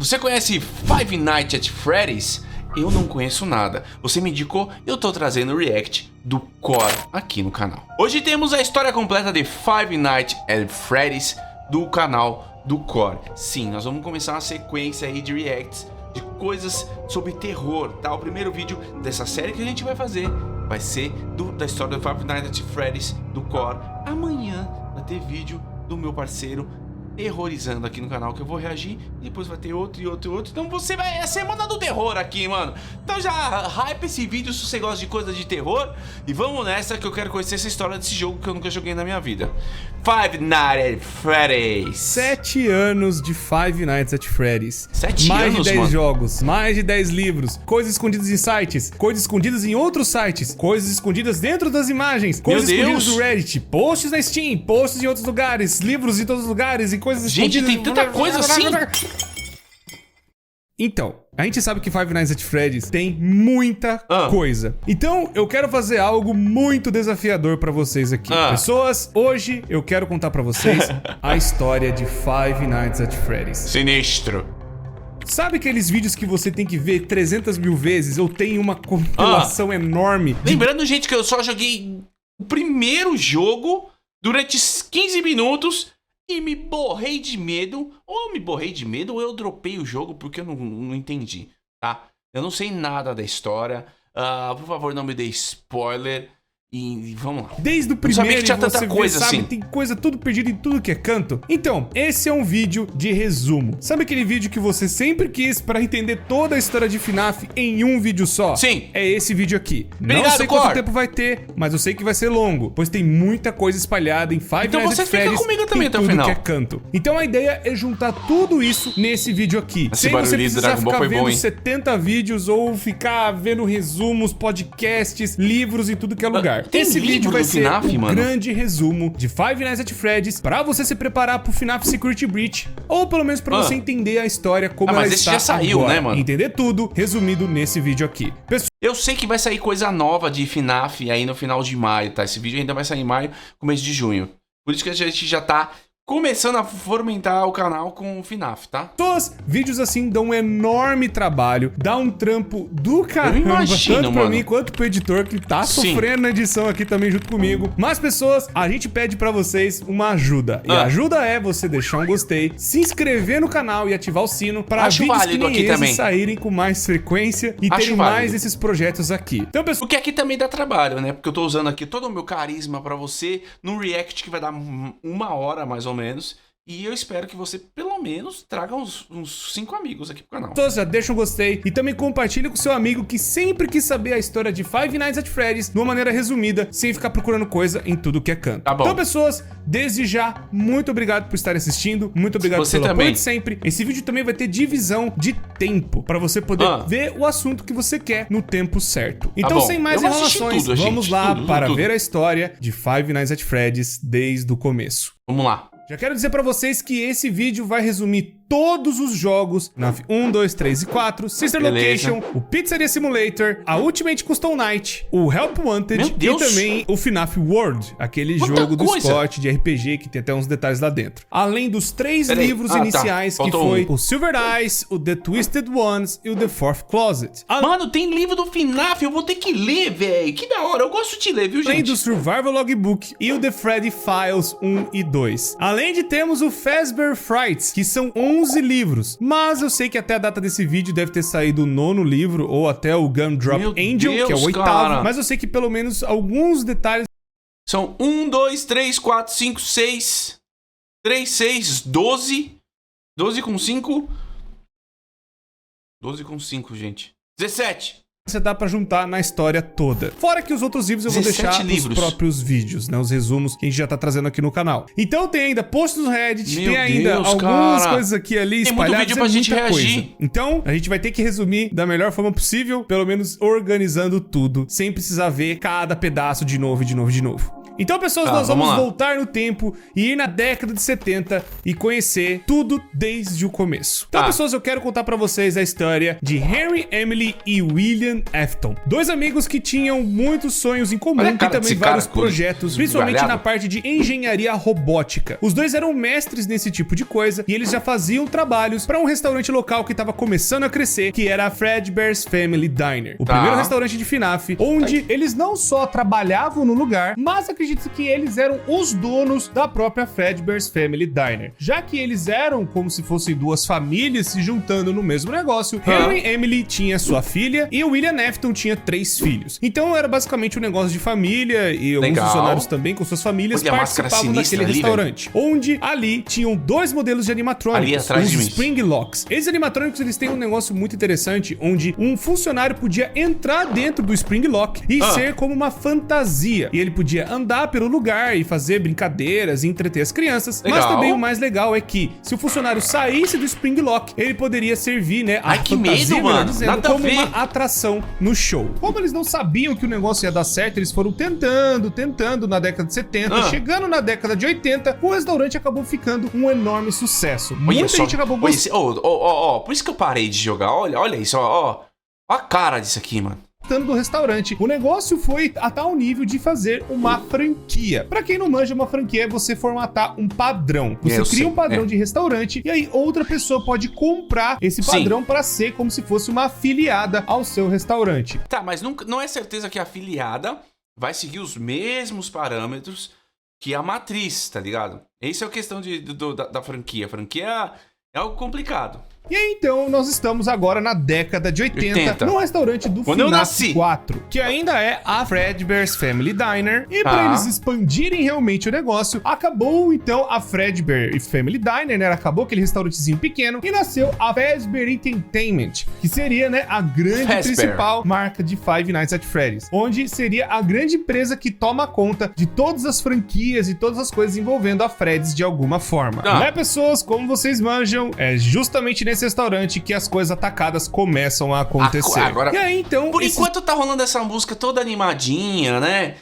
Você conhece Five Nights at Freddy's? Eu não conheço nada. Você me indicou, eu tô trazendo o react do Core aqui no canal. Hoje temos a história completa de Five Nights at Freddy's do canal do Core. Sim, nós vamos começar uma sequência aí de reacts de coisas sobre terror, tá? O primeiro vídeo dessa série que a gente vai fazer vai ser da história do Five Nights at Freddy's do Core. Amanhã vai ter vídeo do meu parceiro terrorizando aqui no canal, que eu vou reagir, e depois vai ter outro e outro e outro. Então você vai... É a semana do terror aqui, mano. Então já hype esse vídeo se você gosta de coisa de terror. E vamos nessa que eu quero conhecer essa história desse jogo que eu nunca joguei na minha vida. Five Nights at Freddy's. 7 anos de Five Nights at Freddy's. 7 mais anos, de 10 mano. jogos, mais de 10 livros, coisas escondidas em sites, coisas escondidas em outros sites, coisas escondidas dentro das imagens, coisas escondidas do Reddit, posts na Steam, posts em outros lugares, livros em todos os lugares e coisas Gente, escondidas. tem tanta coisa assim. Então, a gente sabe que Five Nights at Freddy's tem muita coisa. Então, eu quero fazer algo muito desafiador pra vocês aqui. Pessoas, hoje eu quero contar pra vocês a história de Five Nights at Freddy's. Sinistro. Sabe aqueles vídeos que você tem que ver 300 mil vezes? Eu tenho uma compilação enorme. Lembrando, gente, que eu só joguei o primeiro jogo durante 15 minutos e me borrei de medo. Ou eu me borrei de medo ou eu dropei o jogo porque eu não entendi, tá? Eu não sei nada da história. Por favor, não me dê spoiler. E vamos lá. Desde o primeiro tinha tanta você coisa sabe, assim. tem coisa tudo perdida em tudo que é canto. Então, esse é um vídeo de resumo. Sabe aquele vídeo que você sempre quis pra entender toda a história de FNAF em um vídeo só? Sim. É esse vídeo aqui. Obrigado, não sei quanto Core. tempo vai ter, mas eu sei que vai ser longo, pois tem muita coisa espalhada em Five Então Nights você at fica Freddy's comigo também em até o tudo final. que é canto. Então a ideia é juntar tudo isso nesse vídeo aqui. Esse Sem você barulhinho do precisar Dragon Ball ficar foi vendo bom, hein? 70 vídeos ou ficar vendo resumos, podcasts, livros em tudo que é lugar. Tem Esse livro vídeo vai do ser FNAF, um mano? grande resumo de Five Nights at Freddy's pra você se preparar pro FNAF Security Breach, ou pelo menos pra você entender a história como ela mas esse está já saiu, agora. né, mano? Entender tudo resumido nesse vídeo aqui. Eu sei que vai sair coisa nova de FNAF aí no final de maio, tá? Esse vídeo ainda vai sair em maio, começo de junho. Por isso que a gente já tá começando a fomentar o canal com o FNAF, tá? Todos vídeos assim dão um enorme trabalho, dá um trampo do caramba, imagino, tanto pra mano. mim quanto pro editor que tá Sim. sofrendo na edição aqui também junto comigo. Mas pessoas, a gente pede pra vocês uma ajuda. E a ajuda é você deixar um gostei, se inscrever no canal e ativar o sino pra Acho vídeos que válido nem aqui esses também. saírem com mais frequência e Acho terem válido. mais esses projetos aqui. Então pessoal, Porque aqui também dá trabalho, né? Porque eu tô usando aqui todo o meu carisma pra você num react que vai dar 1 hora mais ou menos. E eu espero que você, pelo menos, traga uns 5 amigos aqui pro canal. já deixa um gostei e também compartilha com seu amigo que sempre quis saber a história de Five Nights at Freddy's de uma maneira resumida, sem ficar procurando coisa em tudo que é canto. Tá bom. Então, pessoas, desde já, muito obrigado por estarem assistindo, muito obrigado Você pelo também. apoio de sempre. Esse vídeo também vai ter divisão de tempo, pra você poder ver o assunto que você quer no tempo certo. Então, bom. sem mais Eu vou assistir enrolações, tudo, vamos gente, lá tudo, para tudo. ver a história de Five Nights at Freddy's desde o começo. Vamos lá. Já quero dizer pra vocês que esse vídeo vai resumir todos os jogos FNAF 1, 2, 3 e 4, Sister Beleza. Location, o Pizzeria Simulator, a Ultimate Custom Night, o Help Wanted Meu Deus. e também o FNAF World, aquele Quanta jogo do coisa. Scott de RPG que tem até uns detalhes lá dentro. Além dos 3 Peraí. livros Tá. iniciais que Faltou foi um. o Silver Eyes, o The Twisted Ones e o The Fourth Closet. Mano, tem livro do FNAF, eu vou ter que ler, velho. Que da hora, eu gosto de ler, viu, Além gente? do Survival Logbook e o The Freddy Files 1 e 2. Além de termos o Fazbear Frights, que são 11 livros. Mas eu sei que até a data desse vídeo deve ter saído o 9º livro, ou até o Gumdrop Meu Angel, que é o Deus, 8º. cara. Mas eu sei que pelo menos alguns detalhes São 1, 2, 3, 4, 5, 6. 3, 6, 12. 12 com 5. 12 com 5, gente. 17. você dá pra juntar na história toda. Fora que os outros livros eu vou 17 deixar nos livros. próprios vídeos, né? Os resumos que a gente já tá trazendo aqui no canal. Então tem ainda posts no Reddit, Meu tem ainda Deus, algumas cara. coisas aqui ali Tem muito espalhadas. vídeo pra gente muita reagir. coisa. Então a gente vai ter que resumir da melhor forma possível, pelo menos organizando tudo, sem precisar ver cada pedaço de novo, de novo, de novo. Então, pessoas, nós vamos voltar no tempo e ir na década de 70 e conhecer tudo desde o começo. Então, pessoas, eu quero contar pra vocês a história de Henry, Emily e William Afton. Dois amigos que tinham muitos sonhos em comum e também vários projetos, principalmente na parte de engenharia robótica. Os dois eram mestres nesse tipo de coisa e eles já faziam trabalhos pra um restaurante local que estava começando a crescer, que era a Fredbear's Family Diner. O primeiro restaurante de FNAF, onde eles não só trabalhavam no lugar, mas acredito que eles eram os donos da própria Fredbear's Family Diner. Já que eles eram como se fossem duas famílias se juntando no mesmo negócio, Henry Emily tinha sua filha e o William Afton tinha 3 filhos. Então era basicamente um negócio de família e alguns funcionários também com suas famílias participavam daquele restaurante, onde ali tinham 2 modelos de animatrônicos, os Spring Locks. Esses animatrônicos, eles têm um negócio muito interessante, onde um funcionário podia entrar dentro do Spring Lock e ser como uma fantasia. E ele podia andar pelo lugar e fazer brincadeiras e entreter as crianças. Mas também o mais legal é que, se o funcionário saísse do Spring Lock, ele poderia servir, né, a fantasia, melhor dizendo, como uma atração no show. Como eles não sabiam que o negócio ia dar certo, eles foram tentando na década de 70, chegando na década de 80, o restaurante acabou ficando um enorme sucesso. Muita gente acabou gostando. Por isso que eu parei de jogar. Olha isso, ó a cara disso aqui, mano. Do restaurante. O negócio foi a tal nível de fazer uma franquia. Pra quem não manja, uma franquia é você formatar um padrão. Você cria um padrão de restaurante e aí outra pessoa pode comprar esse padrão pra ser como se fosse uma afiliada ao seu restaurante. Tá, mas não é certeza que a afiliada vai seguir os mesmos parâmetros que a matriz, tá ligado? Essa é a questão da franquia. A franquia é algo complicado. E aí, então, nós estamos agora na década de 80. No restaurante do FNAF 4, que ainda é a Fredbear's Family Diner. E para eles expandirem realmente o negócio, acabou, então, a Fredbear's Family Diner, né? Acabou aquele restaurantezinho pequeno e nasceu a Fazbear Entertainment, que seria, né, a grande principal marca de Five Nights at Freddy's, onde seria a grande empresa que toma conta de todas as franquias e todas as coisas envolvendo a Freddy's de alguma forma. Né, pessoas? Como vocês manjam, é justamente nesse restaurante que as coisas atacadas começam a acontecer. Agora, e aí, então, por enquanto tá rolando essa música toda animadinha, né?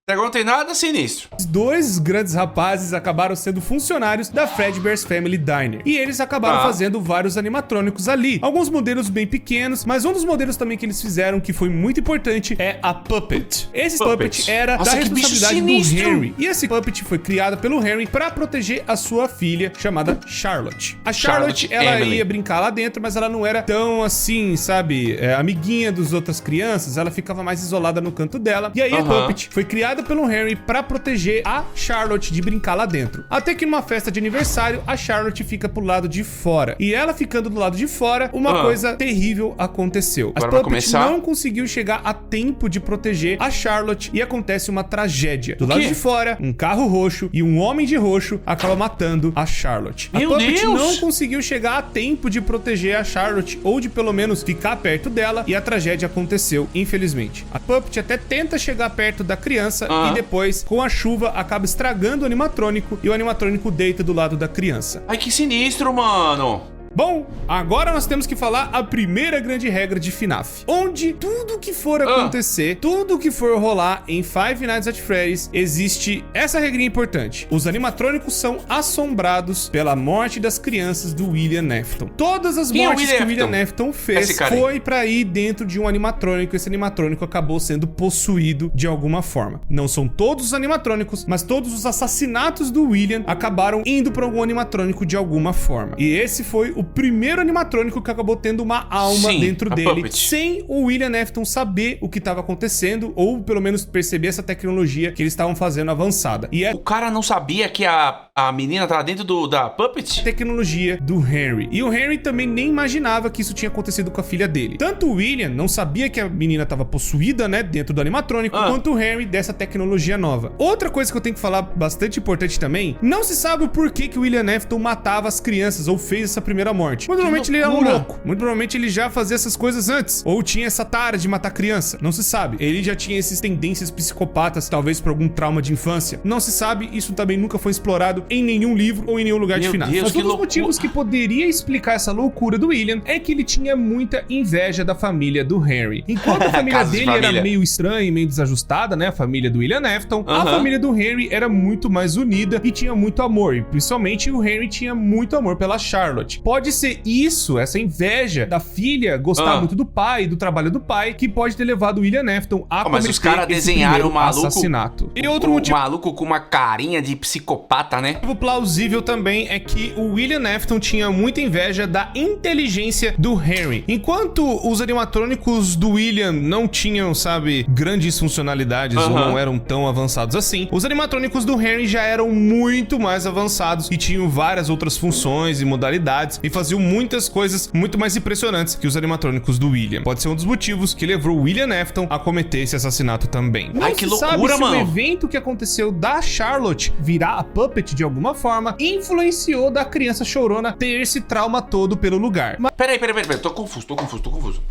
Agora não tem nada sinistro. Os 2 grandes rapazes acabaram sendo funcionários da Fredbear's Family Diner. E eles acabaram fazendo vários animatrônicos ali. Alguns modelos bem pequenos, mas um dos modelos também que eles fizeram, que foi muito importante, é a Puppet. Esse Puppet era da responsabilidade do Henry. E esse Puppet foi criado pelo Henry pra proteger a sua filha, chamada Charlotte. A Charlotte ela ia brincar lá dentro, mas ela não era tão assim, sabe, amiguinha das outras crianças. Ela ficava mais isolada no canto dela. E aí a Puppet foi criada pelo Henry pra proteger a Charlotte de brincar lá dentro. Até que numa festa de aniversário, a Charlotte fica pro lado de fora. E ela ficando do lado de fora, uma coisa terrível aconteceu. A Puppet não conseguiu chegar a tempo de proteger a Charlotte e acontece uma tragédia. Do lado de fora, um carro roxo e um homem de roxo acaba matando a Charlotte. A Puppet não conseguiu chegar a tempo de proteger a Charlotte ou de pelo menos ficar perto dela e a tragédia aconteceu, infelizmente. A Puppet até tenta chegar perto da criança e depois, com a chuva, acaba estragando o animatrônico e o animatrônico deita do lado da criança. Ai, que sinistro, mano! Bom, agora nós temos que falar a primeira grande regra de FNAF, onde tudo que for acontecer, tudo que for rolar em Five Nights at Freddy's, existe essa regrinha importante. Os animatrônicos são assombrados pela morte das crianças do William Afton. Todas as mortes que o William Afton fez foi pra ir dentro de um animatrônico. Esse animatrônico acabou sendo possuído de alguma forma. Não são todos os animatrônicos, mas todos os assassinatos do William acabaram indo pra algum animatrônico de alguma forma. E esse foi o primeiro animatrônico que acabou tendo uma alma dentro dele, Puppet, sem o William Afton saber o que estava acontecendo, ou pelo menos perceber essa tecnologia que eles estavam fazendo avançada. E o cara não sabia que a menina tava dentro da Puppet? Tecnologia do Henry. E o Henry também nem imaginava que isso tinha acontecido com a filha dele. Tanto o William não sabia que a menina estava possuída, né, dentro do animatrônico, quanto o Henry dessa tecnologia nova. Outra coisa que eu tenho que falar bastante importante também, não se sabe o porquê que o William Afton matava as crianças ou fez essa primeira morte. Muito provavelmente ele era um louco. Muito provavelmente ele já fazia essas coisas antes. Ou tinha essa tara de matar criança. Não se sabe. Ele já tinha essas tendências psicopatas, talvez por algum trauma de infância. Não se sabe. Isso também nunca foi explorado. citado em nenhum livro ou em nenhum lugar de FNAF. Deus, Mas um dos motivos que poderia explicar essa loucura do William é que ele tinha muita inveja da família do Henry. Enquanto a família dele era meio estranha e meio desajustada, né, a família do William Afton, a família do Henry era muito mais unida e tinha muito amor. E principalmente o Henry tinha muito amor pela Charlotte. Pode ser isso, essa inveja da filha gostar muito do pai, do trabalho do pai, que pode ter levado o William Afton a cometer os caras desenharam o maluco, assassinato. E outro motivo, maluco com uma carinha de psicopata, né? O plausível também é que o William Afton tinha muita inveja da inteligência do Henry. Enquanto os animatrônicos do William não tinham, sabe, grandes funcionalidades ou não eram tão avançados assim, os animatrônicos do Henry já eram muito mais avançados e tinham várias outras funções e modalidades e faziam muitas coisas muito mais impressionantes que os animatrônicos do William. Pode ser um dos motivos que levou o William Afton a cometer esse assassinato também. Ai, que loucura, mano! O evento que aconteceu da Charlotte virar a Puppet de alguma forma influenciou da criança chorona ter esse trauma todo pelo lugar. Peraí, tô confuso.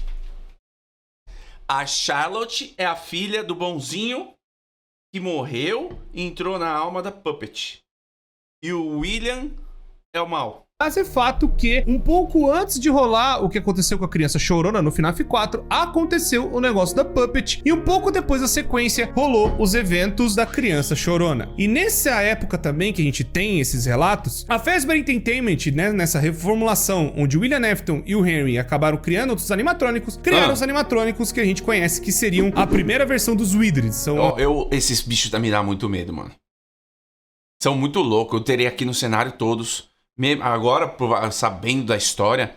A Charlotte é a filha do bonzinho que morreu e entrou na alma da Puppet. E o William é o mal. Mas é fato que, um pouco antes de rolar o que aconteceu com a criança chorona no FNAF 4, aconteceu o negócio da Puppet, e um pouco depois da sequência, rolou os eventos da criança chorona. E nessa época também que a gente tem esses relatos, a Fazbear Entertainment, né, nessa reformulação, onde o William Afton e o Henry acabaram criando outros animatrônicos, criaram os animatrônicos que a gente conhece, que seriam a primeira versão dos Withers. Esses bichos me dão muito medo, mano. São muito loucos, eu teria aqui no cenário todos... Agora, sabendo da história...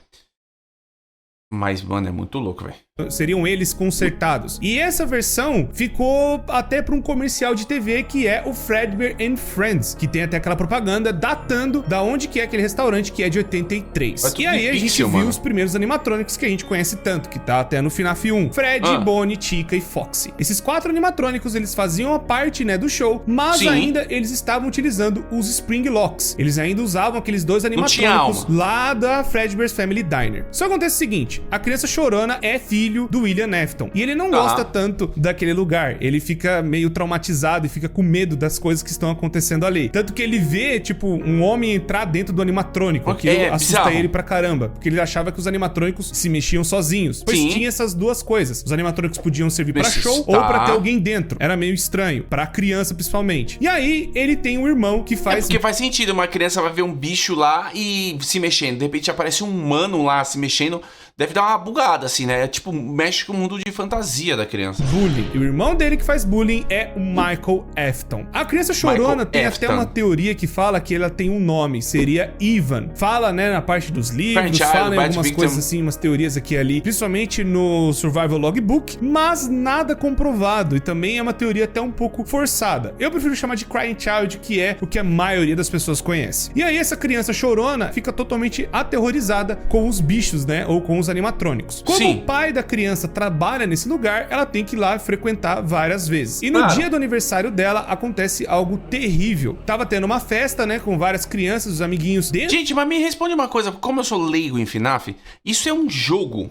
Mas, mano, é muito louco, velho. Seriam eles consertados. E essa versão ficou até para um comercial de TV que é o Fredbear and Friends, que tem até aquela propaganda datando da onde que é aquele restaurante, que é de 83. E aí a gente viu os primeiros animatrônicos que a gente conhece tanto, que tá até no FNAF 1. Fred, Bonnie, Chica e Foxy. Esses 4 animatrônicos, eles faziam a parte, né, do show, mas ainda eles estavam utilizando os Spring Locks. Eles ainda usavam aqueles 2 animatrônicos lá da Fredbear's Family Diner. Só acontece o seguinte, a criança chorona é filho do William Afton. E ele não gosta tanto daquele lugar. Ele fica meio traumatizado e fica com medo das coisas que estão acontecendo ali. Tanto que ele vê, tipo, um homem entrar dentro do animatrônico. Aquilo assusta ele pra caramba. Porque ele achava que os animatrônicos se mexiam sozinhos. Pois tinha essas duas coisas. Os animatrônicos podiam servir pra show ou pra ter alguém dentro. Era meio estranho. Pra criança, principalmente. E aí, ele tem um irmão que faz... porque faz sentido. Uma criança vai ver um bicho lá e se mexendo. De repente aparece um humano lá se mexendo... Deve dar uma bugada, assim, né? Tipo, mexe com o mundo de fantasia da criança. Bullying. E o irmão dele que faz bullying é o Michael Afton. A criança chorona tem até uma teoria que fala que ela tem um nome. Seria Ivan. Fala, né, na parte dos livros, fala em algumas coisas assim, umas teorias aqui e ali. Principalmente no Survival Logbook. Mas nada comprovado. E também é uma teoria até um pouco forçada. Eu prefiro chamar de Crying Child, que é o que a maioria das pessoas conhece. E aí essa criança chorona fica totalmente aterrorizada com os bichos, né? Ou com os animatrônicos. Como o pai da criança trabalha nesse lugar, ela tem que ir lá frequentar várias vezes. E no dia do aniversário dela, acontece algo terrível. Tava tendo uma festa, né, com várias crianças, os amiguinhos dele. Gente, mas me responde uma coisa, como eu sou leigo em FNAF, isso é um jogo?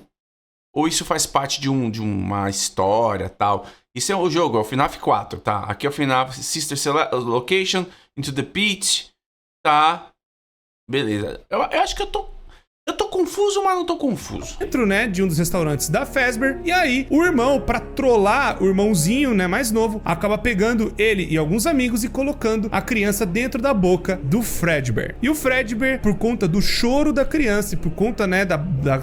Ou isso faz parte de uma história, tal? Isso é o jogo, é o FNAF 4, tá? Aqui é o FNAF Sister Location, Into the Pit, tá? Beleza. Eu acho que eu tô confuso, mas não tô confuso. Dentro, né, de um dos restaurantes da Fazbear. E aí, o irmão, pra trollar o irmãozinho, né, mais novo, acaba pegando ele e alguns amigos e colocando a criança dentro da boca do Fredbear. E o Fredbear, por conta do choro da criança e por conta, né,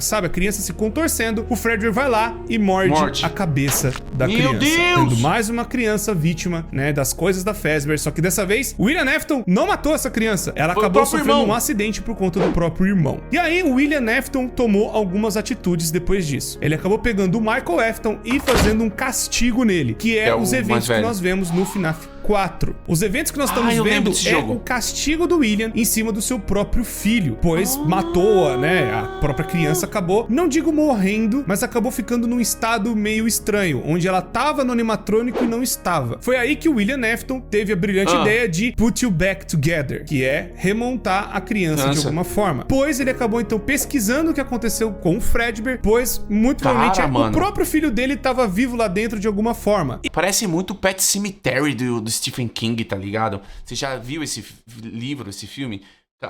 sabe, a criança se contorcendo, o Fredbear vai lá e morde a cabeça da criança. Meu Deus! Tendo mais uma criança vítima, né, das coisas da Fazbear. Só que dessa vez, o William Afton não matou essa criança. Ela acabou sofrendo um acidente por conta do próprio irmão. E aí, o William Afton tomou algumas atitudes depois disso. Ele acabou pegando o Michael Afton e fazendo um castigo nele, que é os eventos que nós vemos no FNAF 4. Os eventos que nós estamos vendo é o castigo do William em cima do seu próprio filho, pois matou, né, a própria criança acabou, não digo morrendo, mas acabou ficando num estado meio estranho, onde ela tava no animatrônico e não estava. Foi aí que o William Afton teve a brilhante ideia de put you back together, que é remontar a criança de alguma forma. Pois ele acabou então pesquisando o que aconteceu com o Fredbear, pois muito provavelmente o próprio filho dele tava vivo lá dentro de alguma forma. Parece muito o Pet Cemetery do Stephen King, tá ligado? Você já viu esse livro, esse filme,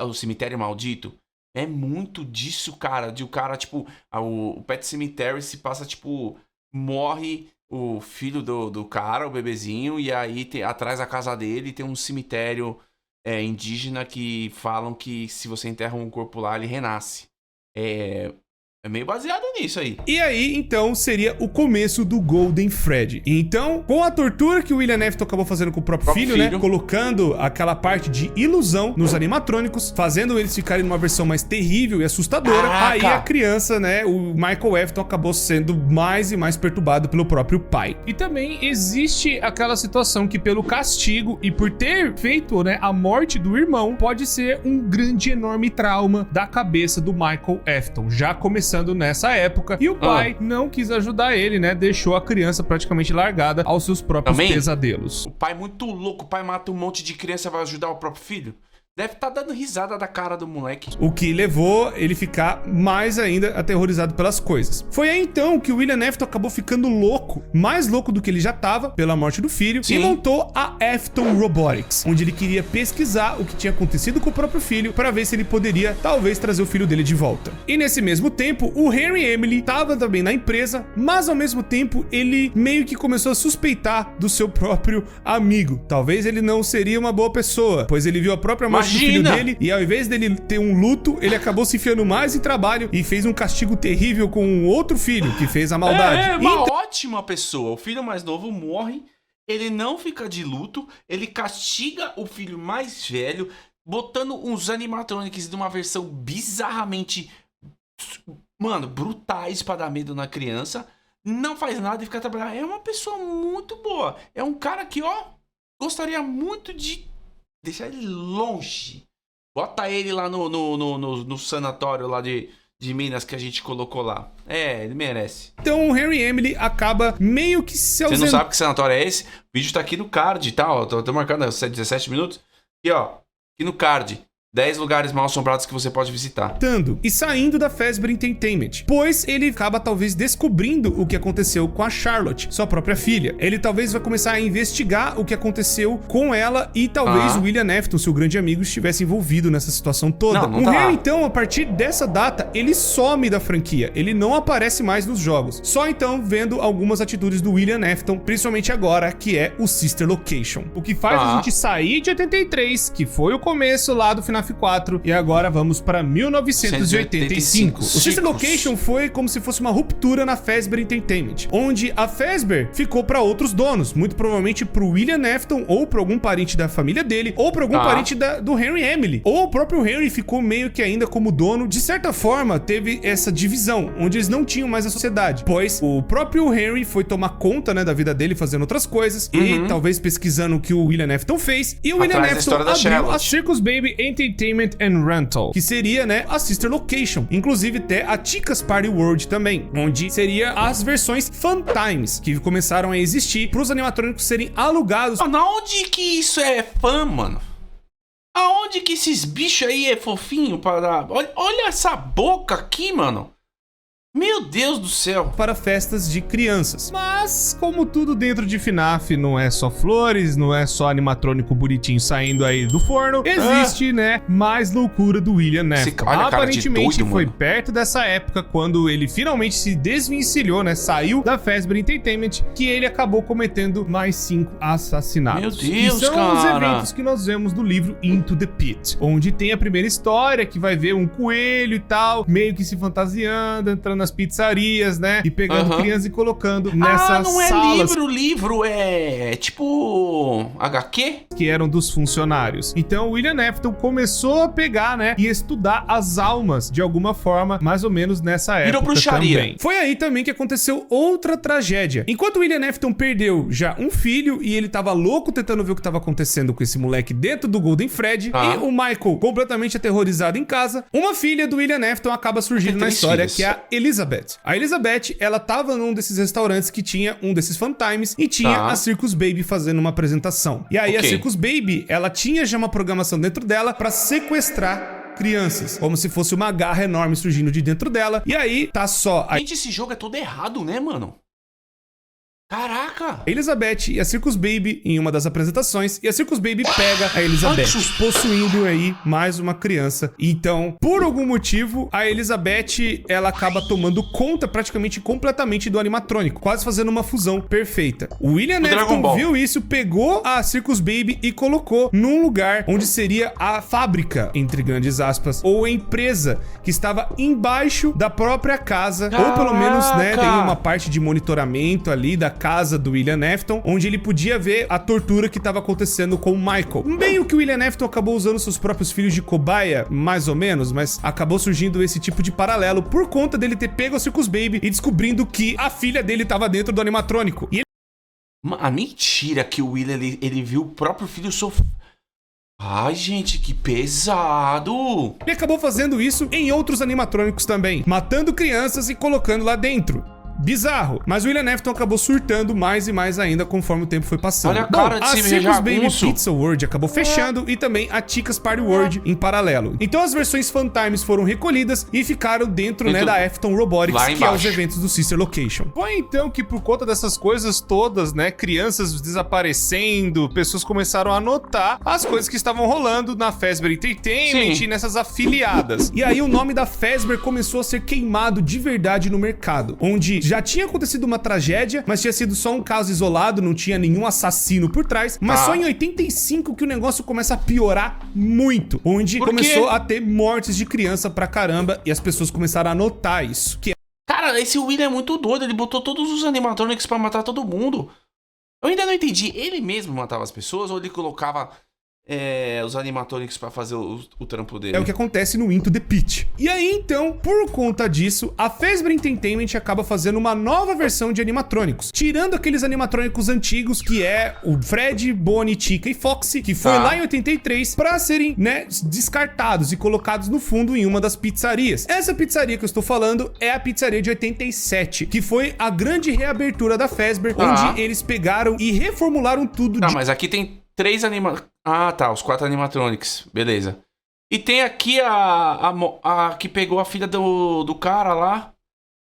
O Cemitério Maldito? É muito disso, cara. De o cara, tipo, o Pet Sematary se passa, tipo, morre o filho do cara, o bebezinho, e aí atrás da casa dele tem um cemitério indígena que falam que se você enterra um corpo lá, ele renasce. É meio baseado nisso aí. E aí, então, seria o começo do Golden Freddy. Então, com a tortura que o William Afton acabou fazendo com o próprio filho, né? Colocando aquela parte de ilusão nos animatrônicos, fazendo eles ficarem numa versão mais terrível e assustadora. Aí a criança, né? O Michael Afton acabou sendo mais e mais perturbado pelo próprio pai. E também existe aquela situação que pelo castigo e por ter feito, né, a morte do irmão, pode ser um grande, enorme trauma da cabeça do Michael Afton. Já começando nessa época, e o pai não quis ajudar ele, né? Deixou a criança praticamente largada aos seus próprios pesadelos. O pai é muito louco, o pai mata um monte de criança e vai ajudar o próprio filho. Deve estar dando risada da cara do moleque. O que levou ele ficar mais ainda aterrorizado pelas coisas. Foi aí então que o William Afton acabou ficando louco, mais louco do que ele já estava pela morte do filho, e montou a Afton Robotics, onde ele queria pesquisar o que tinha acontecido com o próprio filho para ver se ele poderia talvez trazer o filho dele de volta. E nesse mesmo tempo, o Henry Emily estava também na empresa, mas ao mesmo tempo ele meio que começou a suspeitar do seu próprio amigo. Talvez ele não seria uma boa pessoa, pois ele viu a própria morte do filho dele, e ao invés dele ter um luto, ele acabou se enfiando mais em trabalho e fez um castigo terrível com um outro filho que fez a maldade. É uma ótima pessoa. O filho mais novo morre, ele não fica de luto, ele castiga o filho mais velho, botando uns animatronics de uma versão bizarramente, mano, brutais pra dar medo na criança, não faz nada e fica trabalhando. É uma pessoa muito boa. É um cara que, ó, gostaria muito de deixar ele longe. Bota ele lá no sanatório lá de Minas que a gente colocou lá. Ele merece. Então o Henry Emily acaba meio que se ausentando. Você não sabe que sanatório é esse? O vídeo tá aqui no card, tá? Ó, tô marcando 17 minutos. E ó, aqui no card. 10 lugares mal assombrados que você pode visitar. E saindo da Fazbear Entertainment, pois ele acaba talvez descobrindo o que aconteceu com a Charlotte, sua própria filha. Ele talvez vai começar a investigar o que aconteceu com ela e talvez o William Afton, seu grande amigo, estivesse envolvido nessa situação toda. O Henry, então, a partir dessa data, ele some da franquia. Ele não aparece mais nos jogos. Só então vendo algumas atitudes do William Afton, principalmente agora, que é o Sister Location. O que faz a gente sair de 83, que foi o começo lá do final F4, e agora vamos para 1985. O Sister Location foi como se fosse uma ruptura na Fazbear Entertainment, onde a Fazbear ficou para outros donos, muito provavelmente pro William Afton, ou para algum parente da família dele, ou para algum parente do Henry Emily, ou o próprio Henry ficou meio que ainda como dono. De certa forma, teve essa divisão, onde eles não tinham mais a sociedade, pois o próprio Henry foi tomar conta, né, da vida dele, fazendo outras coisas, e talvez pesquisando o que o William Afton fez, e o William Afton abriu a Circus Baby Entertainment and Rental, que seria, né, a Sister Location. Inclusive até a Chica's Party World também, onde seria as versões Fun Times, que começaram a existir para os animatrônicos serem alugados. Aonde que isso é fã, mano? Aonde que esses bichos aí é fofinho para... Olha essa boca aqui, mano. Meu Deus do céu. Para festas de crianças. Mas, como tudo dentro de FNAF não é só flores, não é só animatrônico bonitinho saindo aí do forno, existe, né, mais loucura do William Afton. Aparentemente doido, foi perto dessa época, quando ele finalmente se desvencilhou, né, saiu da Fazbear Entertainment, que ele acabou cometendo mais 5 assassinatos. Meu Deus, e são os eventos que nós vemos do livro Into the Pit, onde tem a primeira história, que vai ver um coelho e tal, meio que se fantasiando, entrando nas pizzarias, né? E pegando crianças e colocando nessas não é salas. livro é tipo HQ? Que eram dos funcionários. Então o William Afton começou a pegar, né? E estudar as almas de alguma forma, mais ou menos nessa época. Virou bruxaria. Também. Foi aí também que aconteceu outra tragédia. Enquanto o William Afton perdeu já um filho e ele tava louco tentando ver o que tava acontecendo com esse moleque dentro do Golden Freddy, e o Michael completamente aterrorizado em casa, uma filha do William Afton acaba surgindo na história, que é a Elizabeth. A Elizabeth, ela tava num desses restaurantes que tinha um desses Fun Times e tinha a Circus Baby fazendo uma apresentação. E aí a Circus Baby, ela tinha já uma programação dentro dela pra sequestrar crianças, como se fosse uma garra enorme surgindo de dentro dela. E aí tá só... Gente, esse jogo é todo errado, né, mano? Caraca! Elizabeth e a Circus Baby em uma das apresentações, e a Circus Baby pega a Elizabeth, possuindo aí mais uma criança. Então, por algum motivo, a Elizabeth, ela acaba tomando conta praticamente completamente do animatrônico, quase fazendo uma fusão perfeita. O William Afton viu isso, pegou a Circus Baby e colocou num lugar onde seria a fábrica, entre grandes aspas, ou a empresa que estava embaixo da própria casa, ou pelo menos, né, tem uma parte de monitoramento ali da casa do William Afton, onde ele podia ver a tortura que estava acontecendo com o Michael. Meio que o William Afton acabou usando seus próprios filhos de cobaia, mais ou menos, mas acabou surgindo esse tipo de paralelo por conta dele ter pego a Circus Baby e descobrindo que a filha dele estava dentro do animatrônico. E a mentira que o William, ele viu o próprio filho sofrer. Ai, gente, que pesado! Ele acabou fazendo isso em outros animatrônicos também, matando crianças e colocando lá dentro. Bizarro, mas o William Afton acabou surtando mais e mais ainda conforme o tempo foi passando. Olha a cara de a Circus Baby Pizza World acabou fechando e também a Chica's Party World em paralelo. Então as versões Funtimes foram recolhidas e ficaram dentro, né, da Afton Robotics, que é os eventos do Sister Location. Foi então que por conta dessas coisas todas, né, crianças desaparecendo, pessoas começaram a notar as coisas que estavam rolando na Fazbear Entertainment e nessas afiliadas. E aí o nome da Fazbear começou a ser queimado de verdade no mercado, onde já tinha acontecido uma tragédia, mas tinha sido só um caso isolado, não tinha nenhum assassino por trás. Mas só em 85 que o negócio começa a piorar muito, onde começou a ter mortes de criança pra caramba e as pessoas começaram a notar isso. Cara, esse William é muito doido, ele botou todos os animatronics pra matar todo mundo. Eu ainda não entendi, ele mesmo matava as pessoas ou ele colocava os animatronics pra fazer o trampo dele? É o que acontece no Into the Pit. E aí, então, por conta disso, a Fazbear Entertainment acaba fazendo uma nova versão de animatrônicos, tirando aqueles animatrônicos antigos, que é o Fred, Bonnie, Chica e Foxy, que foi lá em 83, pra serem, né, descartados e colocados no fundo em uma das pizzarias. Essa pizzaria que eu estou falando é a pizzaria de 87, que foi a grande reabertura da Fazbear, onde eles pegaram e reformularam tudo. Mas aqui tem 3 os 4 animatronics, beleza. E tem aqui a que pegou a filha do cara lá.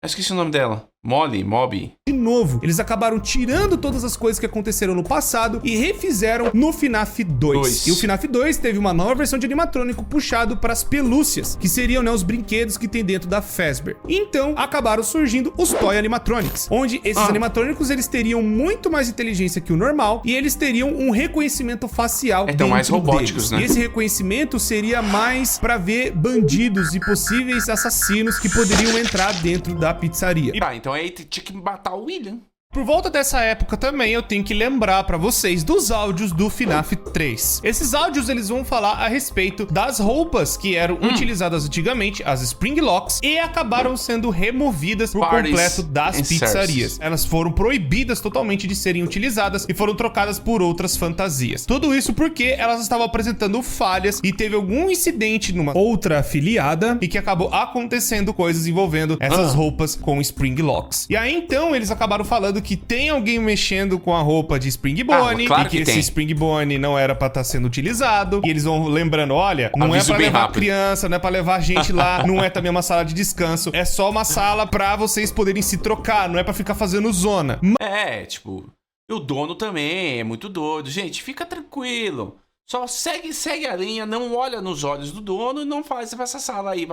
Eu esqueci o nome dela. Moby. De novo, eles acabaram tirando todas as coisas que aconteceram no passado e refizeram no FNAF 2. E o FNAF 2 teve uma nova versão de animatrônico puxado para as pelúcias, que seriam, né, os brinquedos que tem dentro da Fazbear. Então, acabaram surgindo os Toy Animatronics, onde esses animatrônicos, eles teriam muito mais inteligência que o normal e eles teriam um reconhecimento facial dentro mais robóticos, deles. né? E esse reconhecimento seria mais para ver bandidos e possíveis assassinos que poderiam entrar dentro da pizzaria. Então aí tinha que matar o William. Por volta dessa época também eu tenho que lembrar pra vocês dos áudios do FNAF 3. Esses áudios eles vão falar a respeito das roupas que eram utilizadas antigamente, as Spring Locks, e acabaram sendo removidas por completo das pizzarias. Elas foram proibidas totalmente de serem utilizadas e foram trocadas por outras fantasias. Tudo isso porque elas estavam apresentando falhas e teve algum incidente numa outra afiliada e que acabou acontecendo coisas envolvendo essas roupas com Spring Locks. E aí então eles acabaram falando que tem alguém mexendo com a roupa de Spring Bonnie, claro e que esse Spring Bonnie não era pra estar sendo utilizado. E eles vão lembrando, olha, não é pra levar criança, não é pra levar gente lá, não é também uma sala de descanso, é só uma sala pra vocês poderem se trocar, não é pra ficar fazendo zona. E o dono também é muito doido. Gente, fica tranquilo. Só segue a linha, não olha nos olhos do dono e não faz essa sala aí,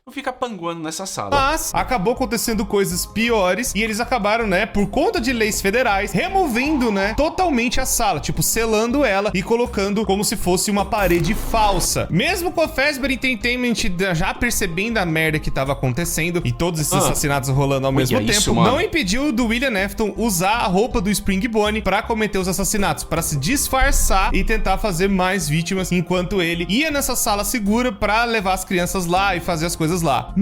não fica panguando nessa sala. Mas acabou acontecendo coisas piores e eles acabaram, né, por conta de leis federais, removendo, né, totalmente a sala, tipo, selando ela e colocando como se fosse uma parede falsa. Mesmo com a Fazbear Entertainment já percebendo a merda que tava acontecendo e todos esses assassinatos rolando ao mesmo tempo, não impediu do William Afton usar a roupa do Spring Bonnie pra cometer os assassinatos, pra se disfarçar e tentar fazer mais vítimas, enquanto ele ia nessa sala segura pra levar as crianças lá e fazer as coisas lá.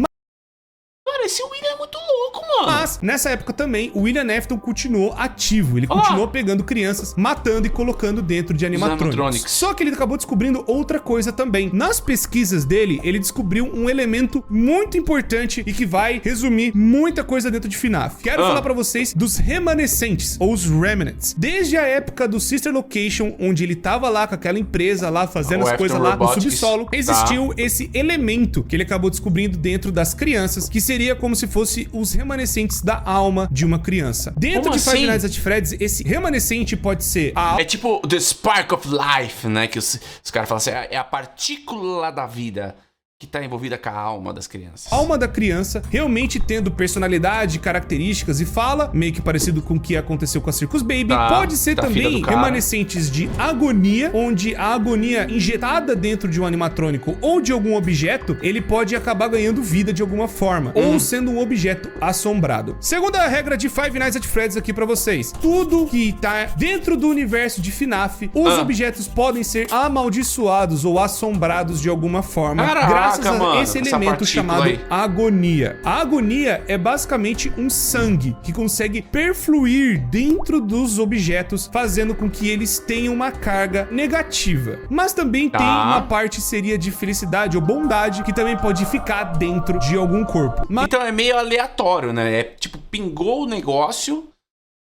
Cara, esse William é muito louco, mano. Mas, nessa época também, o William Afton continuou ativo. Ele continuou pegando crianças, matando e colocando dentro de animatronics. Só que ele acabou descobrindo outra coisa também. Nas pesquisas dele, ele descobriu um elemento muito importante e que vai resumir muita coisa dentro de FNAF. Quero falar pra vocês dos remanescentes, ou os remnants. Desde a época do Sister Location, onde ele tava lá com aquela empresa lá, fazendo as coisas lá no subsolo, existiu esse elemento que ele acabou descobrindo dentro das crianças, que seria como se fosse os remanescentes remanescentes da alma de uma criança. Dentro Como de Five assim? Nights at Freddy's, esse remanescente pode ser a É tipo The Spark of Life, né? Que os caras falam assim, é a partícula da vida que tá envolvida com a alma das crianças. alma da criança, realmente tendo personalidade, características e fala, meio que parecido com o que aconteceu com a Circus Baby. Tá, Pode ser da filha também do cara. remanescentes de agonia, onde a agonia injetada dentro de um animatrônico ou de algum objeto, ele pode acabar ganhando vida de alguma forma, ou sendo um objeto assombrado. Segunda regra de Five Nights at Freddy's aqui pra vocês. Tudo que tá dentro do universo de FNAF, os objetos podem ser amaldiçoados ou assombrados de alguma forma, Caraca, graças a mano, esse essa elemento partícula chamado aí. agonia. A agonia é basicamente um sangue que consegue perfluir dentro dos objetos, fazendo com que eles tenham uma carga negativa. Mas também tem uma parte seria de felicidade ou bondade que também pode ficar dentro de algum corpo. Mas Então é meio aleatório, né? É tipo, pingou o negócio,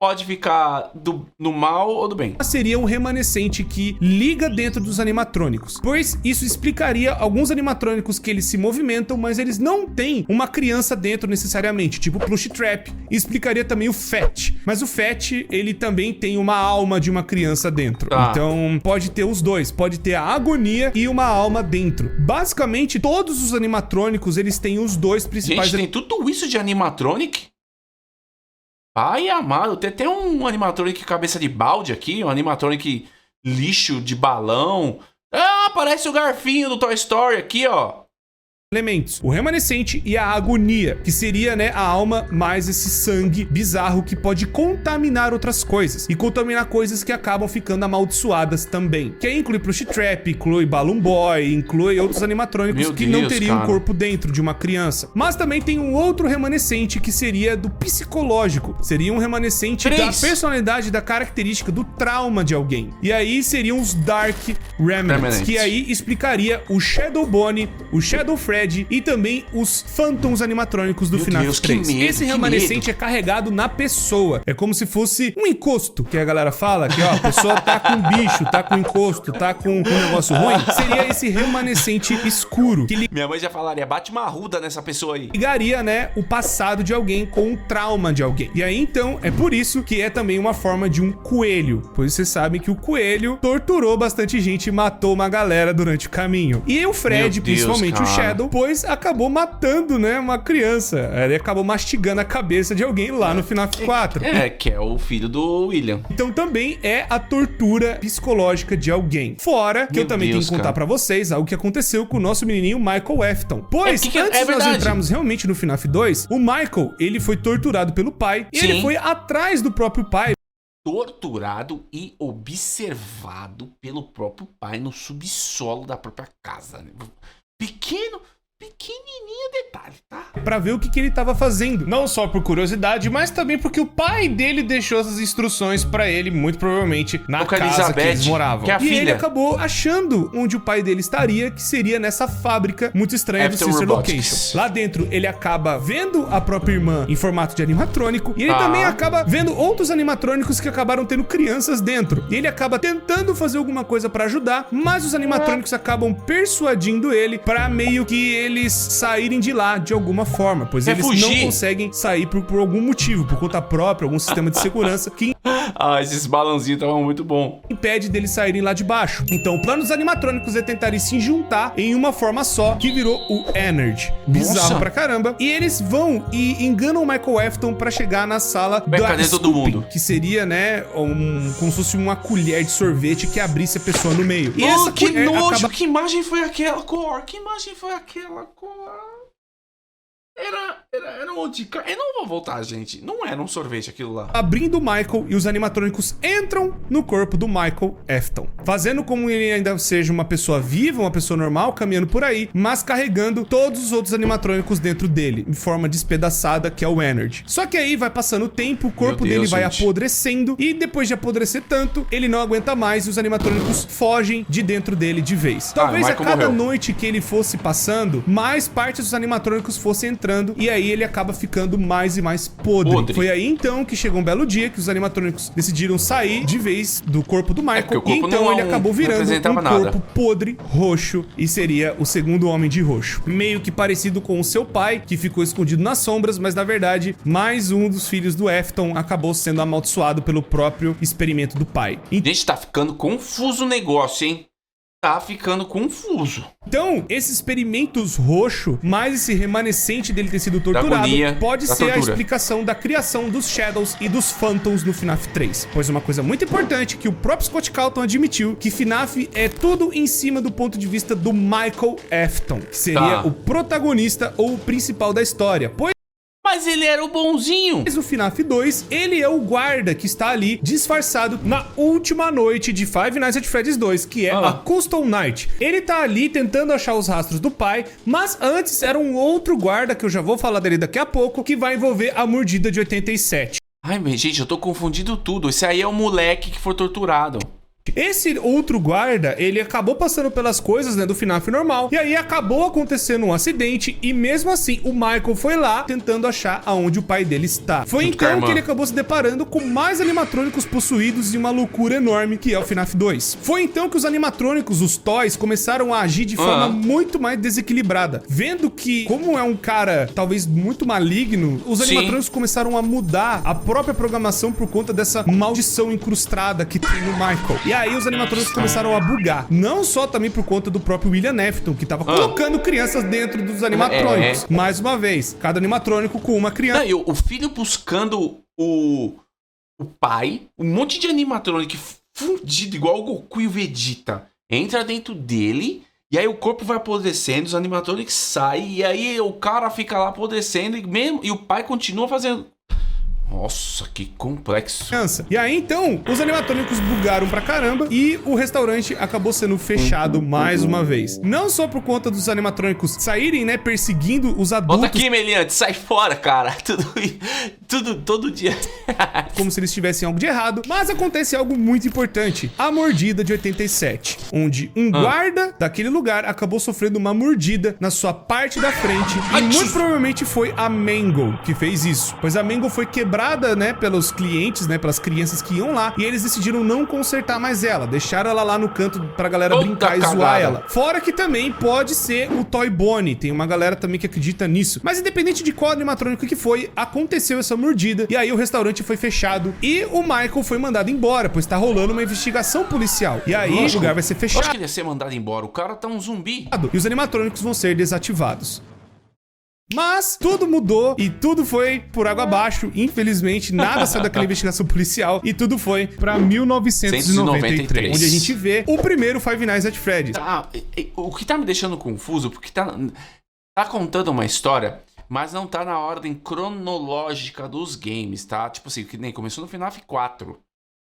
pode ficar no mal ou do bem. seria um remanescente que liga dentro dos animatrônicos, pois isso explicaria alguns animatrônicos que eles se movimentam, mas eles não têm uma criança dentro necessariamente, tipo Plush Trap. E explicaria também o Fat, mas o Fat, ele também tem uma alma de uma criança dentro. Então pode ter os dois, pode ter a agonia e uma alma dentro. Basicamente todos os animatrônicos, eles têm os dois principais. Gente, tem tudo isso de animatronic? Pai amado, tem até um animatronic cabeça de balde aqui, um animatronic lixo de balão. Ah, parece o garfinho do Toy Story aqui, ó. elementos, o remanescente e a agonia, que seria, né, a alma mais esse sangue bizarro que pode contaminar outras coisas e contaminar coisas que acabam ficando amaldiçoadas também. Que aí inclui Plush Trap, inclui Balloon Boy, inclui outros animatrônicos Meu que não Deus, teriam cara. corpo dentro de uma criança. Mas também tem um outro remanescente que seria do psicológico, seria um remanescente da personalidade, da característica, do trauma de alguém. E aí seriam os Dark Remnants, que aí explicaria o Shadow Bonnie, o Shadow Fred e também os Phantoms animatrônicos do FNAF 3. Esse remanescente é carregado na pessoa. É como se fosse um encosto, que a galera fala, que ó, a pessoa tá com bicho, tá com encosto, tá com um negócio ruim. Seria esse remanescente escuro, que Minha mãe já falaria, bate uma ruda nessa pessoa aí. ligaria, né, o passado de alguém com um trauma de alguém. E aí, então, é por isso que é também uma forma de um coelho, pois vocês sabem que o coelho torturou bastante gente e matou uma galera durante o caminho. E o Fred, principalmente o Shadow, pois acabou matando, né, uma criança. Ele acabou mastigando a cabeça de alguém lá no FNAF 4. É, que é o filho do William. Então também é a tortura psicológica de alguém. Fora que eu também tenho que contar pra vocês algo que aconteceu com o nosso menininho Michael Afton. Pois, antes de nós entrarmos realmente no FNAF 2, o Michael, ele foi torturado pelo pai e ele foi atrás do próprio pai. Torturado e observado pelo próprio pai no subsolo da própria casa. Né? Pequenininho detalhe, tá? Pra ver o que ele tava fazendo. Não só por curiosidade, mas também porque o pai dele deixou essas instruções pra ele, muito provavelmente, na casa que eles moravam. Que é a filha. Ele acabou achando onde o pai dele estaria, que seria nessa fábrica muito estranha do Sister Location. Lá dentro, ele acaba vendo a própria irmã em formato de animatrônico, e ele também acaba vendo outros animatrônicos que acabaram tendo crianças dentro. E ele acaba tentando fazer alguma coisa pra ajudar, mas os animatrônicos acabam persuadindo ele pra meio que eles saírem de lá de alguma forma, pois eles não conseguem sair por algum motivo, por conta própria, algum sistema de segurança que esses balãozinhos estavam muito bom. impede deles saírem lá de baixo. Então o plano dos animatrônicos é tentarem se juntar em uma forma só, que virou o Energy. Bizarro pra caramba. E eles vão e enganam o Michael Afton pra chegar na sala da Scoopy, que seria, né, como se fosse uma colher de sorvete que abrisse a pessoa no meio. E essa que colher nojo! acaba... Que imagem foi aquela, Cor? Que imagem foi aquela, Cor? Era um de... Eu não vou voltar, gente. Não era um sorvete aquilo lá. Abrindo o Michael e os animatrônicos entram no corpo do Michael Afton, fazendo como ele ainda seja uma pessoa viva, uma pessoa normal, caminhando por aí, mas carregando todos os outros animatrônicos dentro dele, em forma despedaçada, que é o Energy. Só que aí vai passando o tempo, o corpo dele vai apodrecendo, e depois de apodrecer tanto, ele não aguenta mais e os animatrônicos fogem de dentro dele de vez. Talvez a cada noite que ele fosse passando, mais partes dos animatrônicos fossem entrando, e aí ele acaba acaba ficando mais e mais podre. Foi aí então que chegou um belo dia que os animatrônicos decidiram sair de vez do corpo do Michael. E então ele acabou virando um corpo podre, roxo, e seria o segundo homem de roxo. Meio que parecido com o seu pai, que ficou escondido nas sombras, mas na verdade, mais um dos filhos do Afton acabou sendo amaldiçoado pelo próprio experimento do pai. Gente, tá ficando confuso o negócio, hein? Tá ficando confuso. Então, esse experimentos roxo, mais esse remanescente dele ter sido torturado, pode ser a explicação da criação dos Shadows e dos Phantoms no FNAF 3. Pois uma coisa muito importante que o próprio Scott Cawthon admitiu, que FNAF é tudo em cima do ponto de vista do Michael Afton, que seria o protagonista ou o principal da história. Mas ele era o bonzinho. Mas no FNAF 2, ele é o guarda que está ali disfarçado na última noite de Five Nights at Freddy's 2, que é a Custom Night. Ele tá ali tentando achar os rastros do pai, mas antes era um outro guarda, que eu já vou falar dele daqui a pouco, que vai envolver a mordida de 87. Ai, mas gente, eu tô confundindo tudo. Esse aí é o moleque que foi torturado. Esse outro guarda, ele acabou passando pelas coisas, né, do FNAF normal, e aí acabou acontecendo um acidente, e mesmo assim o Michael foi lá tentando achar aonde o pai dele está. Foi então que ele acabou se deparando com mais animatrônicos possuídos e uma loucura enorme que é o FNAF 2. Foi então que os animatrônicos, os toys, começaram a agir de forma muito mais desequilibrada. Vendo que, como é um cara talvez muito maligno, os animatrônicos começaram a mudar a própria programação por conta dessa maldição incrustada que tem no Michael. E aí os animatrônicos começaram a bugar. Não só também por conta do próprio William Afton, que tava colocando crianças dentro dos animatrônicos. Mais uma vez, cada animatrônico com uma criança. Não, e o filho buscando o pai, um monte de animatrônico fundido, igual o Goku e o Vegeta, entra dentro dele, e aí o corpo vai apodrecendo, os animatrônicos saem, e aí o cara fica lá apodrecendo, e o pai continua fazendo... Nossa, que complexo. E aí, então, os animatrônicos bugaram pra caramba e o restaurante acabou sendo fechado mais uma vez. Não só por conta dos animatrônicos saírem, né, perseguindo os adultos. Volta aqui, Meliante, sai fora, cara. Todo dia. Como se eles tivessem algo de errado. Mas acontece algo muito importante. A mordida de 87. Onde um guarda daquele lugar acabou sofrendo uma mordida na sua parte da frente. E muito provavelmente foi a Mangle que fez isso. Pois a Mangle foi quebrada, né, pelos clientes, né, pelas crianças que iam lá, e eles decidiram não consertar mais ela, deixaram ela lá no canto pra galera brincar e zoar ela. Fora que também pode ser o Toy Bonnie, tem uma galera também que acredita nisso. Mas independente de qual animatrônico que foi, aconteceu essa mordida, e aí o restaurante foi fechado, e o Michael foi mandado embora, pois tá rolando uma investigação policial. E aí o lugar vai ser fechado. Acho que ele ia ser mandado embora, o cara tá um zumbi. E os animatrônicos vão ser desativados. Mas tudo mudou e tudo foi por água abaixo. Infelizmente, nada saiu daquela investigação policial e tudo foi pra 1993, onde a gente vê o primeiro Five Nights at Freddy's. O que tá me deixando confuso, porque tá contando uma história, mas não tá na ordem cronológica dos games, tá? Tipo assim, que nem começou no FNAF 4.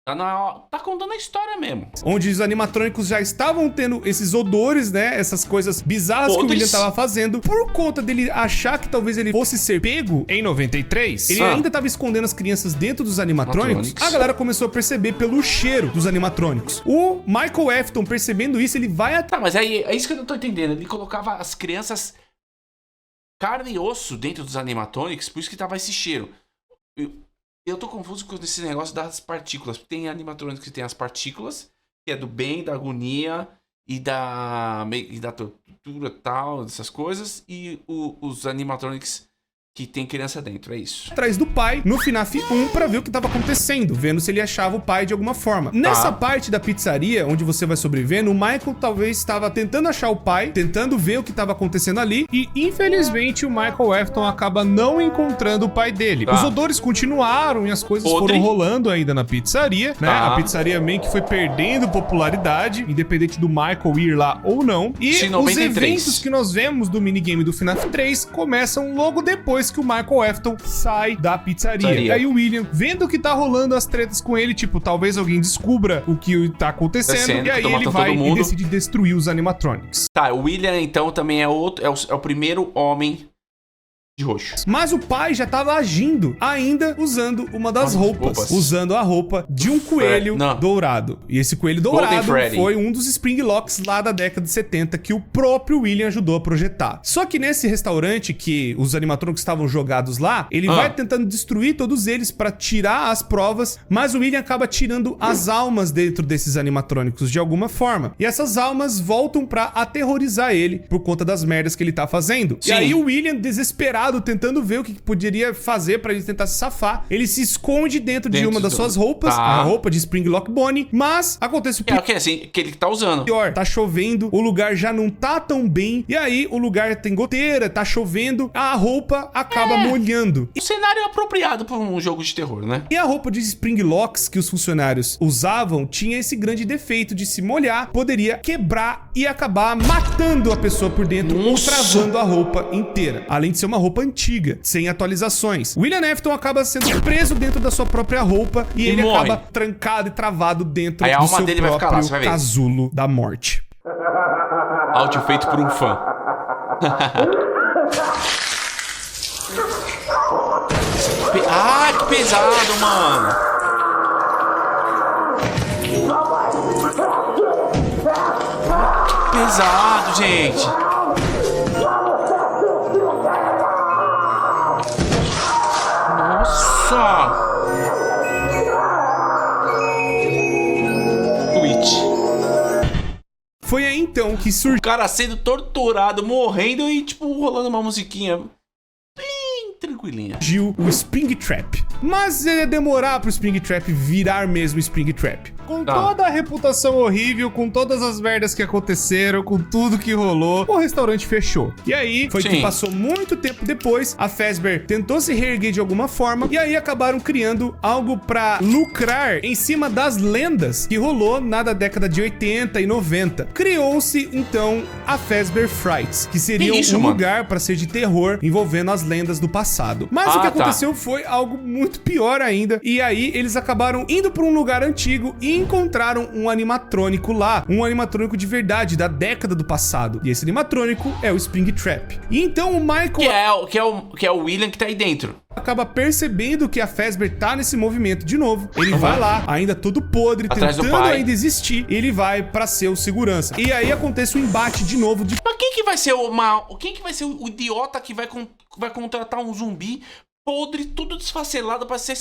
Tá contando a história mesmo. Onde os animatrônicos já estavam tendo esses odores, né? Essas coisas bizarras que o William tava fazendo. Por conta dele achar que talvez ele fosse ser pego em 93, ele ainda tava escondendo as crianças dentro dos animatrônicos. A galera começou a perceber pelo cheiro dos animatrônicos. O Michael Afton, percebendo isso, ele vai... Tá, mas aí é isso que eu não tô entendendo. Ele colocava as crianças carne e osso dentro dos animatrônicos, por isso que tava esse cheiro. Eu tô confuso com esse negócio das partículas. Tem animatrônicos que tem as partículas, que é do bem, da agonia e da tortura e tal, dessas coisas. E os animatrônicos que tem criança dentro, é isso. Atrás do pai, no FNAF 1, pra ver o que tava acontecendo, vendo se ele achava o pai de alguma forma. Nessa parte da pizzaria, onde você vai sobrevivendo, o Michael talvez estava tentando achar o pai, tentando ver o que tava acontecendo ali, e infelizmente o Michael Afton acaba não encontrando o pai dele. Os odores continuaram e as coisas foram rolando ainda na pizzaria, né? A pizzaria meio que foi perdendo popularidade, independente do Michael ir lá ou não. E os eventos que nós vemos do minigame do FNAF 3 começam logo depois que o Michael Afton sai da pizzaria. E aí o William, vendo que tá rolando as tretas com ele, tipo, talvez alguém descubra o que tá acontecendo, e aí ele vai e decide destruir os animatronics. Tá, o William então também é o primeiro homem de roxo. Mas o pai já tava agindo, ainda usando uma das roupas. Usando a roupa de um coelho dourado. E esse coelho dourado foi um dos Springlocks lá da década de 70 que o próprio William ajudou a projetar. Só que nesse restaurante que os animatrônicos estavam jogados lá, ele vai tentando destruir todos eles pra tirar as provas, mas o William acaba tirando as almas dentro desses animatrônicos de alguma forma. E essas almas voltam pra aterrorizar ele por conta das merdas que ele tá fazendo. Sim. E aí o William, desesperado, tentando ver o que poderia fazer pra ele tentar se safar, ele se esconde dentro de uma das suas roupas, a roupa de Springlock Bonnie, mas acontece o pior. É assim, que ele tá usando. Pior, tá chovendo, o lugar já não tá tão bem, e aí o lugar tem goteira, tá chovendo, a roupa acaba molhando. O cenário é apropriado pra um jogo de terror, né? E a roupa de Springlocks que os funcionários usavam tinha esse grande defeito de se molhar, poderia quebrar e acabar matando a pessoa por dentro ou travando a roupa inteira. Além de ser uma roupa antiga, sem atualizações. William Afton acaba sendo preso dentro da sua própria roupa e ele acaba trancado e travado dentro do seu próprio casulo da morte. Áudio feito por um fã. Ah, que pesado, mano. Que pesado, gente. Nossa. Foi aí então que surgiu o cara sendo torturado, morrendo e tipo rolando uma musiquinha bem tranquilinha. Surgiu o Springtrap. Mas ia demorar pro Springtrap virar mesmo Springtrap. Com toda a reputação horrível, com todas as merdas que aconteceram, com tudo que rolou, o restaurante fechou. E aí, foi que passou muito tempo depois, a Fazbear tentou se reerguer de alguma forma, e aí acabaram criando algo pra lucrar em cima das lendas que rolou na década de 80 e 90. Criou-se, então, a Fazbear Frights, que seria lugar pra ser de terror, envolvendo as lendas do passado. Mas o que aconteceu foi algo muito pior ainda, e aí eles acabaram indo pra um lugar antigo e encontraram um animatrônico lá, um animatrônico de verdade, da década do passado. E esse animatrônico é o Springtrap. E então o Michael... Que é o William que tá aí dentro. Acaba percebendo que a Fazbear tá nesse movimento de novo. Ele vai lá, ainda todo podre, atrás tentando ainda existir. Ele vai pra ser o segurança. E aí acontece o embate de novo de... Mas quem que vai ser o mal? Quem que vai ser o idiota que vai contratar um zumbi podre, tudo desfacelado pra ser...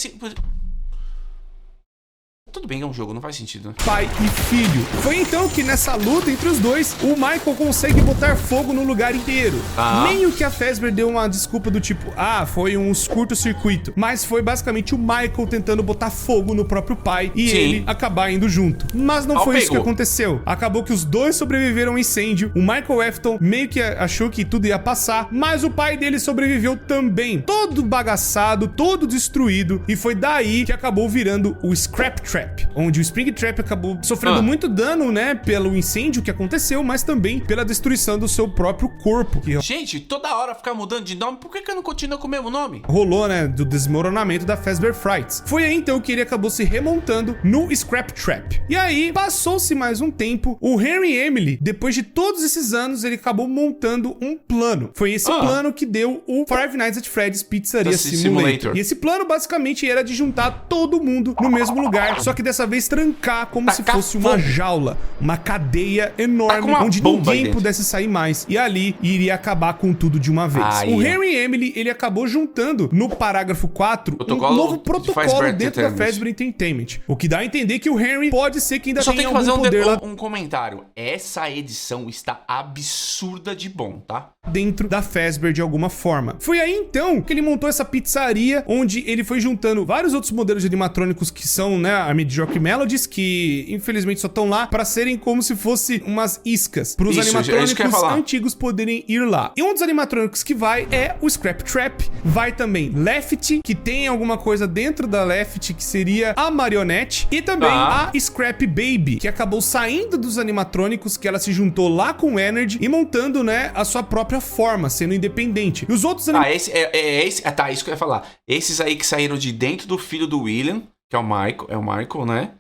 Tudo bem, é um jogo, não faz sentido, né? Pai e filho. Foi então que nessa luta entre os dois, o Michael consegue botar fogo no lugar inteiro. Meio que a Fazbear deu uma desculpa do tipo, foi um curto-circuito. Mas foi basicamente o Michael tentando botar fogo no próprio pai e ele acabar indo junto. Mas não foi isso que aconteceu. Acabou que os dois sobreviveram ao incêndio. O Michael Afton meio que achou que tudo ia passar, mas o pai dele sobreviveu também. Todo bagaçado, todo destruído. E foi daí que acabou virando o Scrap Trap, onde o Springtrap acabou sofrendo muito dano, né, pelo incêndio que aconteceu, mas também pela destruição do seu próprio corpo. Gente, toda hora ficar mudando de nome, por que não continua com o mesmo nome? Rolou, né, do desmoronamento da Fazbear Frights. Foi aí então que ele acabou se remontando no Scrap Trap. E aí, passou-se mais um tempo, o Henry Emily, depois de todos esses anos, ele acabou montando um plano. Foi esse plano que deu o Five Nights at Freddy's Pizzeria Simulator. E esse plano basicamente era de juntar todo mundo no mesmo lugar, só que dessa vez trancar como se fosse uma jaula, uma cadeia enorme onde ninguém pudesse sair mais. E ali iria acabar com tudo de uma vez. O Henry Emily, ele acabou juntando no parágrafo 4 um novo protocolo dentro da Fazbear Entertainment. O que dá a entender que o Henry pode ser que ainda tenha algum poder lá. Um comentário. Essa edição está absurda de bom, tá? Dentro da Fazbear de alguma forma. Foi aí então que ele montou essa pizzaria, onde ele foi juntando vários outros modelos de animatrônicos que são, né, a Mediocre Melodies, que infelizmente só estão lá pra serem como se fosse umas iscas, pros animatrônicos antigos poderem ir lá. E um dos animatrônicos que vai é o Scrap Trap, vai também Lefty, que tem alguma coisa dentro da Lefty, que seria a marionete, e também a Scrap Baby, que acabou saindo dos animatrônicos, que ela se juntou lá com o Energy e montando, né, a sua própria forma, sendo independente. E os outros isso que eu ia falar. Esses aí que saíram de dentro do filho do William, que é o Michael, né?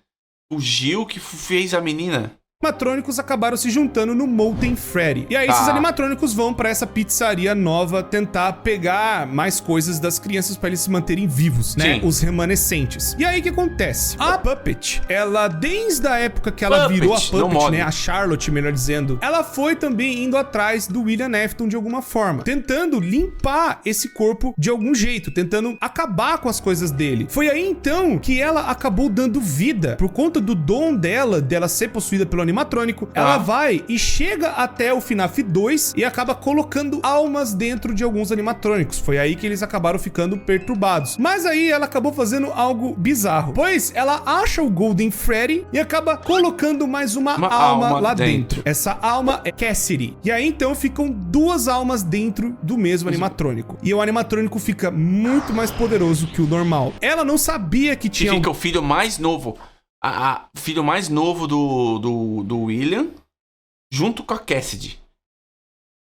O Gil que fez a menina. animatrônicos acabaram se juntando no Molten Freddy. E aí esses animatrônicos vão pra essa pizzaria nova tentar pegar mais coisas das crianças pra eles se manterem vivos, né? Os remanescentes. E aí o que acontece? A Puppet, ela desde a época que ela virou a Puppet, né? A Charlotte, melhor dizendo, ela foi também indo atrás do William Afton de alguma forma, tentando limpar esse corpo de algum jeito, tentando acabar com as coisas dele. Foi aí então que ela acabou dando vida, por conta do dom dela ser possuída pelo animatrônico. Ela vai e chega até o FNAF 2 e acaba colocando almas dentro de alguns animatrônicos. Foi aí que eles acabaram ficando perturbados. Mas aí ela acabou fazendo algo bizarro, pois ela acha o Golden Freddy e acaba colocando mais uma alma lá dentro. Essa alma é Cassidy. E aí então ficam duas almas dentro do mesmo animatrônico. E o animatrônico fica muito mais poderoso que o normal. Ela não sabia que tinha... E fica o filho mais novo. O filho mais novo do William, junto com a Cassidy.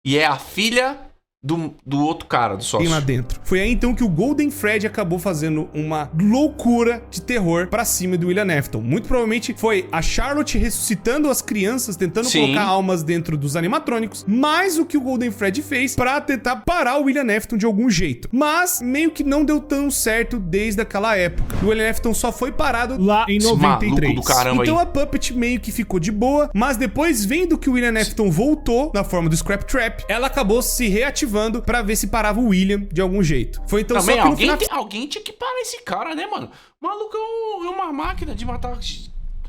E é a filha do outro cara, do sócio. Lá dentro. Foi aí então que o Golden Freddy acabou fazendo uma loucura de terror pra cima do William Afton. Muito provavelmente foi a Charlotte ressuscitando as crianças, tentando colocar almas dentro dos animatrônicos, mais o que o Golden Freddy fez pra tentar parar o William Afton de algum jeito. Mas meio que não deu tão certo desde aquela época. O William Afton só foi parado lá em 93. Do caramba então aí. A Puppet meio que ficou de boa, mas depois, vendo que o William Afton voltou na forma do Scrap Trap, ela acabou se reativando pra ver se parava o William de algum jeito. Foi então também só que no alguém tinha que parar esse cara, né, mano? O maluco é uma máquina de matar...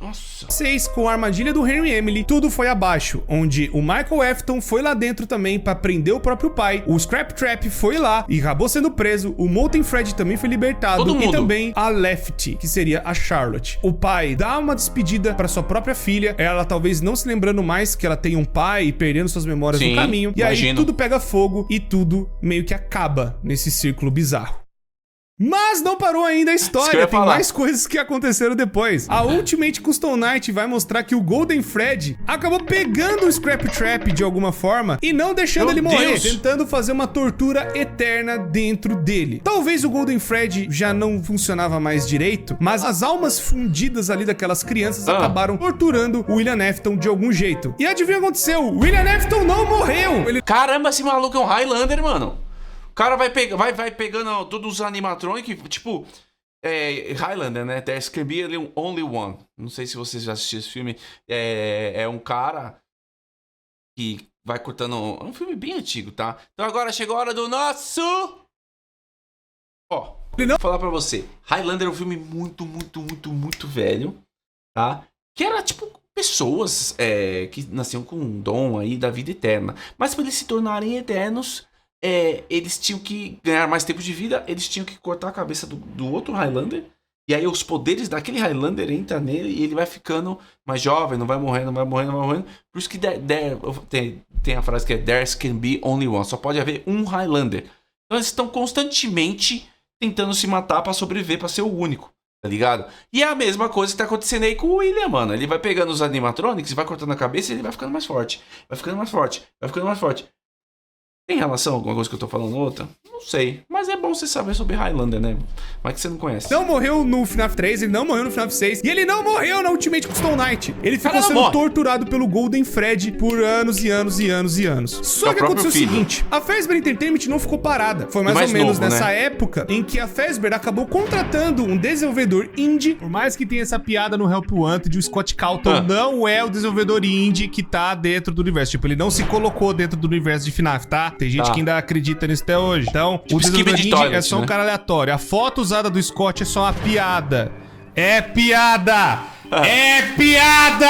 Nossa. 6, com a armadilha do Henry Emily, tudo foi abaixo, onde o Michael Afton foi lá dentro também pra prender o próprio pai, o Scrap Trap foi lá e acabou sendo preso, o Molten Freddy também foi libertado, e também a Lefty, que seria a Charlotte. O pai dá uma despedida pra sua própria filha, ela talvez não se lembrando mais que ela tem um pai e perdendo suas memórias no caminho, e aí tudo pega fogo e tudo meio que acaba nesse círculo bizarro. Mas não parou ainda a história, tem mais coisas que aconteceram depois. A Ultimate Custom Night vai mostrar que o Golden Freddy acabou pegando o Scrap Trap de alguma forma e não deixando ele morrer, tentando fazer uma tortura eterna dentro dele. Talvez o Golden Freddy já não funcionava mais direito, mas as almas fundidas ali daquelas crianças acabaram torturando o William Afton de algum jeito. E adivinha o que aconteceu? O William Afton não morreu! Caramba, esse maluco é um Highlander, mano. O cara vai pegando todos os animatronics, tipo, Highlander, né? There's can be only one. Não sei se vocês já assistiram esse filme. É um cara que vai cortando... É um filme bem antigo, tá? Então agora chegou a hora do nosso... Ó, vou falar pra você. Highlander é um filme muito velho, tá? Que era, tipo, pessoas que nasciam com um dom aí da vida eterna. Mas pra eles se tornarem eternos... eles tinham que ganhar mais tempo de vida, eles tinham que cortar a cabeça do outro Highlander, e aí os poderes daquele Highlander entram nele e ele vai ficando mais jovem, não vai morrendo. Por isso que tem a frase que é There can be only one, só pode haver um Highlander. Então eles estão constantemente tentando se matar pra sobreviver, pra ser o único, tá ligado? E é a mesma coisa que tá acontecendo aí com o William, mano. Ele vai pegando os animatronics, vai cortando a cabeça e ele vai ficando mais forte. Vai ficando mais forte. Tem relação a alguma coisa que eu tô falando outra? Não sei. Mas é bom você saber sobre Highlander, né? Mas que você não conhece. Não morreu no FNAF 3, ele não morreu no FNAF 6. E ele não morreu na Ultimate Custom Night. Ele ficou sendo torturado pelo Golden Freddy por anos e anos. Só que aconteceu o seguinte. A Fazbear Entertainment não ficou parada. Foi mais ou menos nessa época em que a Fazbear acabou contratando um desenvolvedor indie. Por mais que tenha essa piada no Help Wanted, o Scott Calton não é o desenvolvedor indie que tá dentro do universo. Tipo, ele não se colocou dentro do universo de FNAF, tá? Tem gente que ainda acredita nisso até hoje. Então, tipo, o desenvolvedor indie é só um cara aleatório. A foto usada do Scott é só uma piada. É piada! É piada!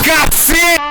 Cacete!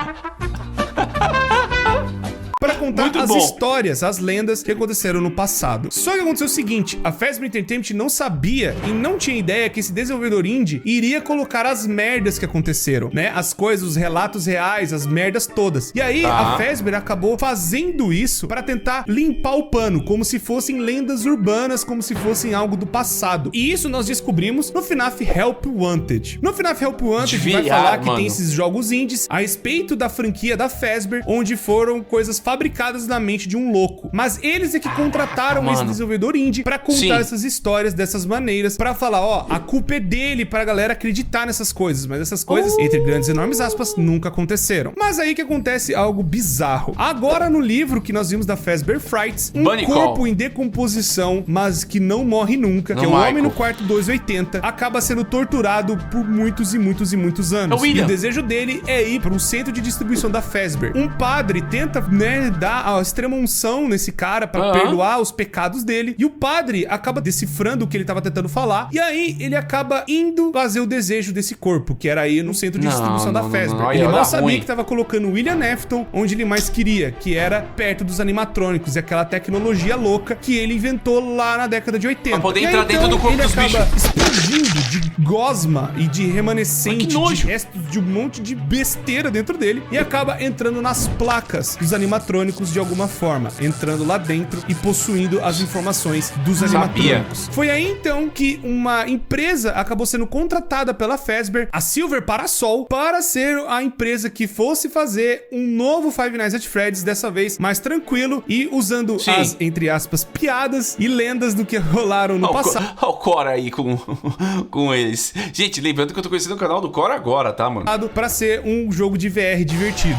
Para contar as histórias, as lendas que aconteceram no passado. Só que aconteceu o seguinte, a Fazbear Entertainment não sabia e não tinha ideia que esse desenvolvedor indie iria colocar as merdas que aconteceram, né? As coisas, os relatos reais, as merdas todas. E aí, a Fazbear acabou fazendo isso para tentar limpar o pano, como se fossem lendas urbanas, como se fossem algo do passado. E isso nós descobrimos no FNAF Help Wanted. No FNAF Help Wanted vai falar que tem esses jogos indies a respeito da franquia da Fazbear, onde foram coisas fabricadas fabricadas na mente de um louco. Mas eles é que contrataram esse desenvolvedor indie pra contar essas histórias dessas maneiras, pra falar, ó, a culpa é dele, pra galera acreditar nessas coisas. Mas essas coisas, entre grandes e enormes aspas, nunca aconteceram. Mas aí que acontece algo bizarro. Agora no livro que nós vimos da Fazbear Frights, um corpo em decomposição, mas que não morre nunca, que é o Homem no Quarto 280, acaba sendo torturado por muitos e muitos e muitos anos. E o desejo dele é ir para um centro de distribuição da Fazbear. Um padre tenta, né, dar a extrema unção nesse cara pra perdoar os pecados dele, e o padre acaba decifrando o que ele tava tentando falar, e aí ele acaba indo fazer o desejo desse corpo, que era ir no centro de distribuição da Fazbear. Ele mal sabia que tava colocando o William Afton onde ele mais queria, que era perto dos animatrônicos e aquela tecnologia louca que ele inventou lá na década de 80. Pra poder entrar dentro do corpo dos bichos. Ele acaba explodindo de gosma e de remanescente, de restos de um monte de besteira dentro dele, e acaba entrando nas placas dos animatrônicos de alguma forma, entrando lá dentro e possuindo as informações dos animatrônicos. Foi aí então que uma empresa acabou sendo contratada pela Fazbear, a Silver Parasol, para ser a empresa que fosse fazer um novo Five Nights at Freddy's, dessa vez mais tranquilo e usando as, entre aspas, piadas e lendas do que rolaram no passado. Olha o Cora aí com eles. Gente, lembrando que eu tô conhecendo o canal do Cora agora, tá, mano? Pra ser um jogo de VR divertido.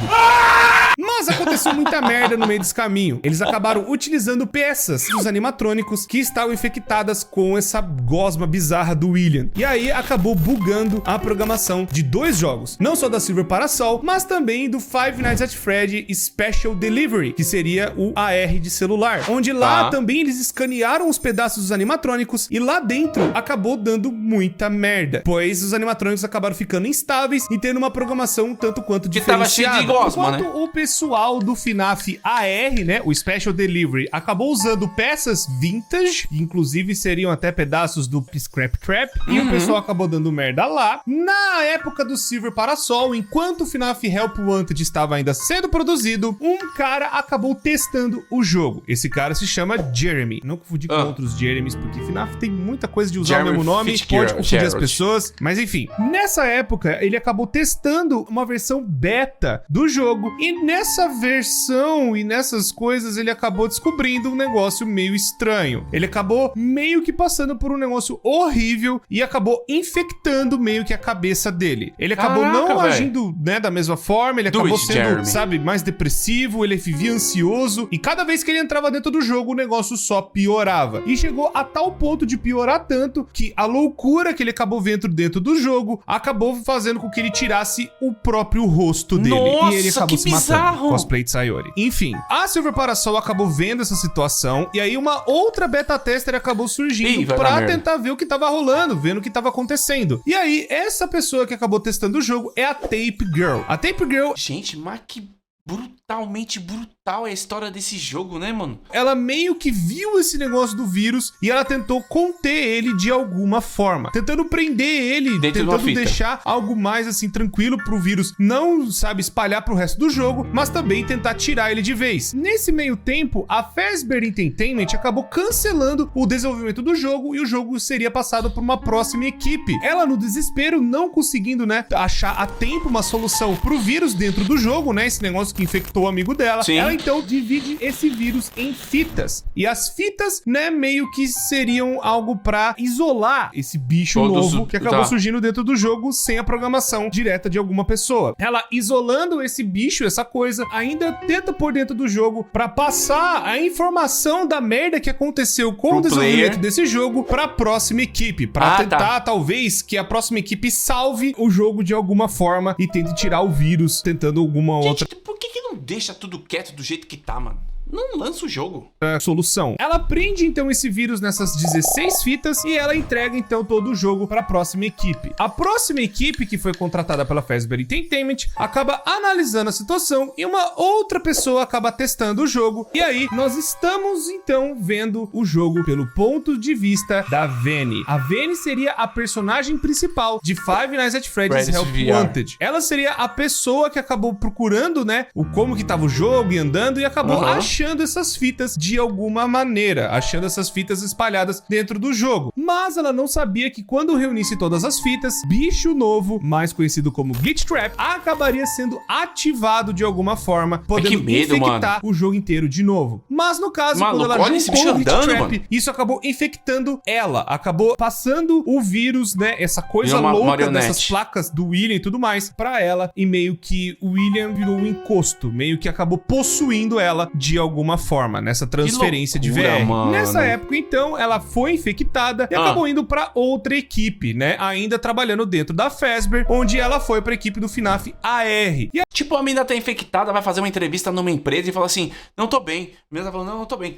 Mas aconteceu muita merda no meio desse caminho. Eles acabaram utilizando peças dos animatrônicos que estavam infectadas com essa gosma bizarra do William. E aí acabou bugando a programação de 2 jogos. Não só da Silver Parasol, mas também do Five Nights at Freddy's Special Delivery, que seria o AR de celular. Onde lá também eles escanearam os pedaços dos animatrônicos e lá dentro acabou dando muita merda. Pois os animatrônicos acabaram ficando instáveis e tendo uma programação tanto quanto diferenciada. Que tava cheio de gosma, né? O pessoal do FNAF AR, né, o Special Delivery, acabou usando peças vintage, inclusive seriam até pedaços do Scrap Trap, e o pessoal acabou dando merda lá. Na época do Silver Parasol, enquanto o FNAF Help Wanted estava ainda sendo produzido, um cara acabou testando o jogo. Esse cara se chama Jeremy. Não confundir com outros Jeremys, porque FNAF tem muita coisa de usar o mesmo nome, pode confundir as pessoas, mas enfim. Nessa época, ele acabou testando uma versão beta do jogo, e nessa versão e nessas coisas ele acabou descobrindo um negócio meio estranho. Ele acabou meio que passando por um negócio horrível e acabou infectando meio que a cabeça dele. Ele acabou não agindo, né, da mesma forma, ele acabou sendo, sabe, mais depressivo, ele vivia ansioso, e cada vez que ele entrava dentro do jogo o negócio só piorava. E chegou a tal ponto de piorar tanto que a loucura que ele acabou vendo dentro do jogo acabou fazendo com que ele tirasse o próprio rosto dele. Nossa, e ele acabou se bizarro. matando. Cosplay de Sayori. Enfim, a Silver Parasol acabou vendo essa situação, e aí uma outra beta tester acabou surgindo pra tentar ver o que tava rolando, vendo o que tava acontecendo. E aí, essa pessoa que acabou testando o jogo é a Tape Girl. A Tape Girl... Gente, mas que brutalmente brutal é a história desse jogo, né, mano? Ela meio que viu esse negócio do vírus e ela tentou conter ele de alguma forma, tentando prender ele, tentando deixar algo mais assim tranquilo pro vírus não, sabe, espalhar pro resto do jogo, mas também tentar tirar ele de vez. Nesse meio tempo, a Fazbear Entertainment acabou cancelando o desenvolvimento do jogo e o jogo seria passado por uma próxima equipe. Ela, no desespero, não conseguindo, né, achar a tempo uma solução pro vírus dentro do jogo, né, esse negócio que infectou o amigo dela. Ela então divide esse vírus em fitas. E as fitas, né, meio que seriam algo pra isolar esse bicho novo que acabou surgindo dentro do jogo sem a programação direta de alguma pessoa. Ela, isolando esse bicho, essa coisa, ainda tenta pôr dentro do jogo pra passar a informação da merda que aconteceu com o desenvolvimento desse jogo pra próxima equipe. Pra tentar, talvez, que a próxima equipe salve o jogo de alguma forma e tente tirar o vírus, tentando alguma outra... Por que não deixa tudo quieto do jeito que tá, mano? Não lança o jogo. Solução. Ela prende então esse vírus nessas 16 fitas e ela entrega então todo o jogo para a próxima equipe. A próxima equipe, que foi contratada pela Fazbear Entertainment, acaba analisando a situação e uma outra pessoa acaba testando o jogo. E aí nós estamos então vendo o jogo pelo ponto de vista da Vanny. A Vanny seria a personagem principal de Five Nights at Freddy's Help Wanted. Ela seria a pessoa que acabou procurando, né, como que tava o jogo e andando, e acabou achando achando essas fitas de alguma maneira, achando essas fitas espalhadas dentro do jogo. Mas ela não sabia que quando reunisse todas as fitas, bicho novo, mais conhecido como Glitch Trap, acabaria sendo ativado de alguma forma, podendo infectar o jogo inteiro de novo. Mas no caso, quando ela juntou o Glitch Trap, isso acabou infectando ela, acabou passando o vírus, né, essa coisa louca dessas placas do William e tudo mais, pra ela, e meio que o William virou um encosto, meio que acabou possuindo ela de alguma forma, nessa transferência de VR. Mano. Nessa época, então, ela foi infectada e acabou indo pra outra equipe, né, ainda trabalhando dentro da Fazbear, onde ela foi pra equipe do FNAF AR. E tipo, a menina tá infectada, vai fazer uma entrevista numa empresa e fala assim, não tô bem. A menina tá falando, não, tô bem.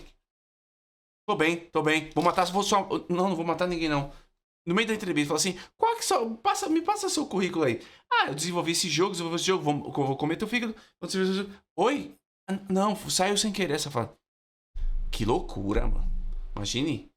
Tô bem. Vou matar se for só... Não vou matar ninguém, não. No meio da entrevista, fala assim, qual que só... me passa seu currículo aí. Eu desenvolvi esse jogo, vou comer teu fígado. Oi? Não, saiu sem querer. Você fala, que loucura, mano. Imagine...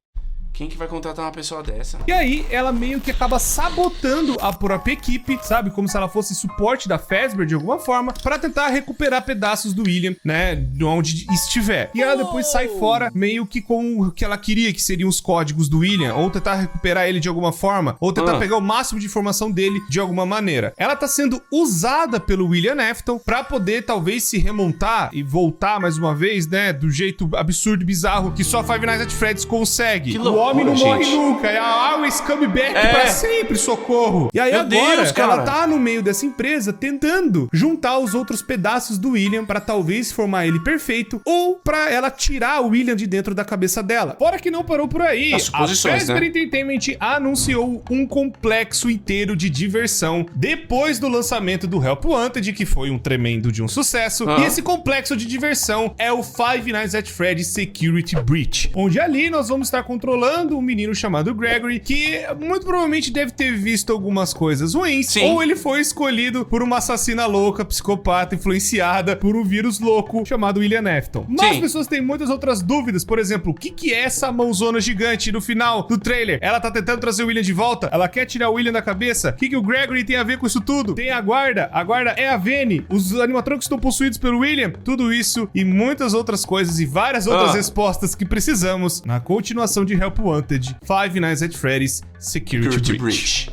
Quem que vai contratar uma pessoa dessa? E aí, ela meio que acaba sabotando a própria equipe, sabe? Como se ela fosse suporte da Fazbear de alguma forma, pra tentar recuperar pedaços do William, né? De onde estiver. E ela depois sai fora, meio que com o que ela queria, que seriam os códigos do William, ou tentar recuperar ele de alguma forma, ou tentar pegar o máximo de informação dele de alguma maneira. Ela tá sendo usada pelo William Afton pra poder, talvez, se remontar e voltar mais uma vez, né? Do jeito absurdo e bizarro que só Five Nights at Freddy's consegue. O homem não morre nunca, é always come back pra sempre, socorro. E aí ela tá no meio dessa empresa tentando juntar os outros pedaços do William pra talvez formar ele perfeito, ou pra ela tirar o William de dentro da cabeça dela. Fora que não parou por aí. A Fazbear Entertainment anunciou um complexo inteiro de diversão depois do lançamento do Help Wanted, que foi um tremendo de um sucesso. E esse complexo de diversão é o Five Nights at Freddy's Security Breach, onde ali nós vamos estar controlando um menino chamado Gregory, que muito provavelmente deve ter visto algumas coisas ruins, ou ele foi escolhido por uma assassina louca, psicopata, influenciada por um vírus louco chamado William Afton. Mas as pessoas têm muitas outras dúvidas, por exemplo, o que é essa mãozona gigante no final do trailer? Ela tá tentando trazer o William de volta? Ela quer tirar o William da cabeça? O que o Gregory tem a ver com isso tudo? Tem a guarda é a Vene, os animatrônicos estão possuídos pelo William, tudo isso e muitas outras coisas e várias outras respostas que precisamos na continuação de Help Wanted, Five Nights at Freddy's Security Breach.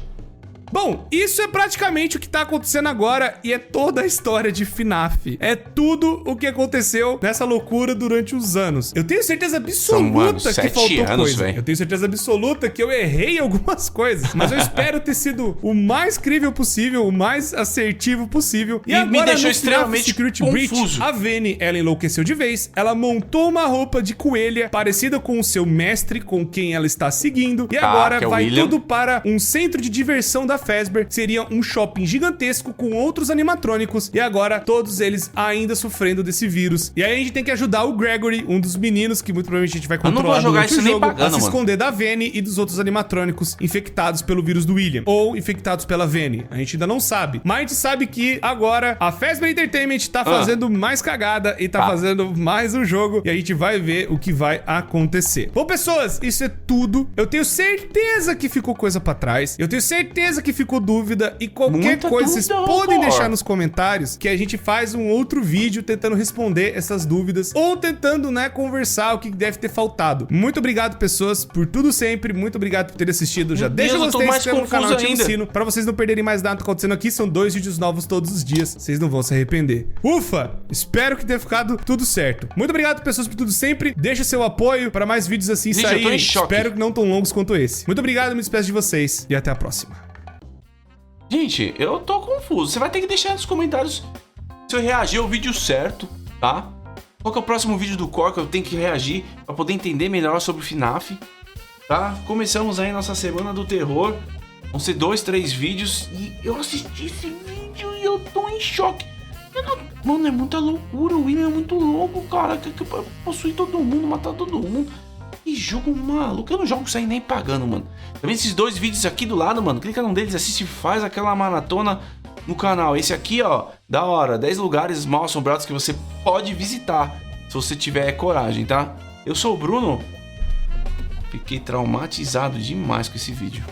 Bom, isso é praticamente o que tá acontecendo agora e é toda a história de FNAF. É tudo o que aconteceu nessa loucura durante os anos. Eu tenho certeza absoluta que faltou coisa. Eu tenho certeza absoluta que eu errei algumas coisas, mas eu espero ter sido o mais crível possível, o mais assertivo possível. E agora, me deixou extremamente Security confuso. Breach, a Vene, ela enlouqueceu de vez. Ela montou uma roupa de coelha parecida com o seu mestre, com quem ela está seguindo. E agora vai tudo para um centro de diversão da Fazbear, seria um shopping gigantesco com outros animatrônicos, e agora todos eles ainda sofrendo desse vírus. E aí a gente tem que ajudar o Gregory, um dos meninos que muito provavelmente a gente vai controlar durante o jogo, a se esconder da Vene e dos outros animatrônicos infectados pelo vírus do William, ou infectados pela Vene. A gente ainda não sabe, mas a gente sabe que agora a Fazbear Entertainment tá fazendo mais cagada e tá fazendo mais um jogo, e a gente vai ver o que vai acontecer. Bom, pessoas, isso é tudo. Eu tenho certeza que ficou coisa pra trás, eu tenho certeza que ficou dúvida, e qualquer coisa vocês podem deixar nos comentários que a gente faz um outro vídeo tentando responder essas dúvidas, ou tentando, né, conversar o que deve ter faltado. Muito obrigado, pessoas, por tudo sempre. Muito obrigado por ter assistido. Já deixa o gostei, se inscreva no canal, ativa o sino pra vocês não perderem mais nada acontecendo aqui. São 2 vídeos novos todos os dias. Vocês não vão se arrepender. Ufa! Espero que tenha ficado tudo certo. Muito obrigado, pessoas, por tudo sempre. Deixa seu apoio para mais vídeos assim saírem. Espero que não tão longos quanto esse. Muito obrigado, me despeço de vocês e até a próxima. Gente, eu tô confuso. Você vai ter que deixar nos comentários se eu reagir ao vídeo certo, tá? Qual que é o próximo vídeo do Core que eu tenho que reagir pra poder entender melhor sobre o FNAF, tá? Começamos aí nossa semana do terror. Vão ser 2, 3 vídeos e eu assisti esse vídeo e eu tô em choque. Mano, é muita loucura. O William é muito louco, cara. Que possui todo mundo, matar todo mundo. Que jogo maluco. Eu não jogo isso aí nem pagando, mano. Tá vendo esses 2 vídeos aqui do lado, mano? Clica num deles, assiste e faz aquela maratona no canal. Esse aqui, ó, da hora. 10 lugares mal assombrados que você pode visitar, se você tiver coragem, tá? Eu sou o Bruno. Fiquei traumatizado demais com esse vídeo.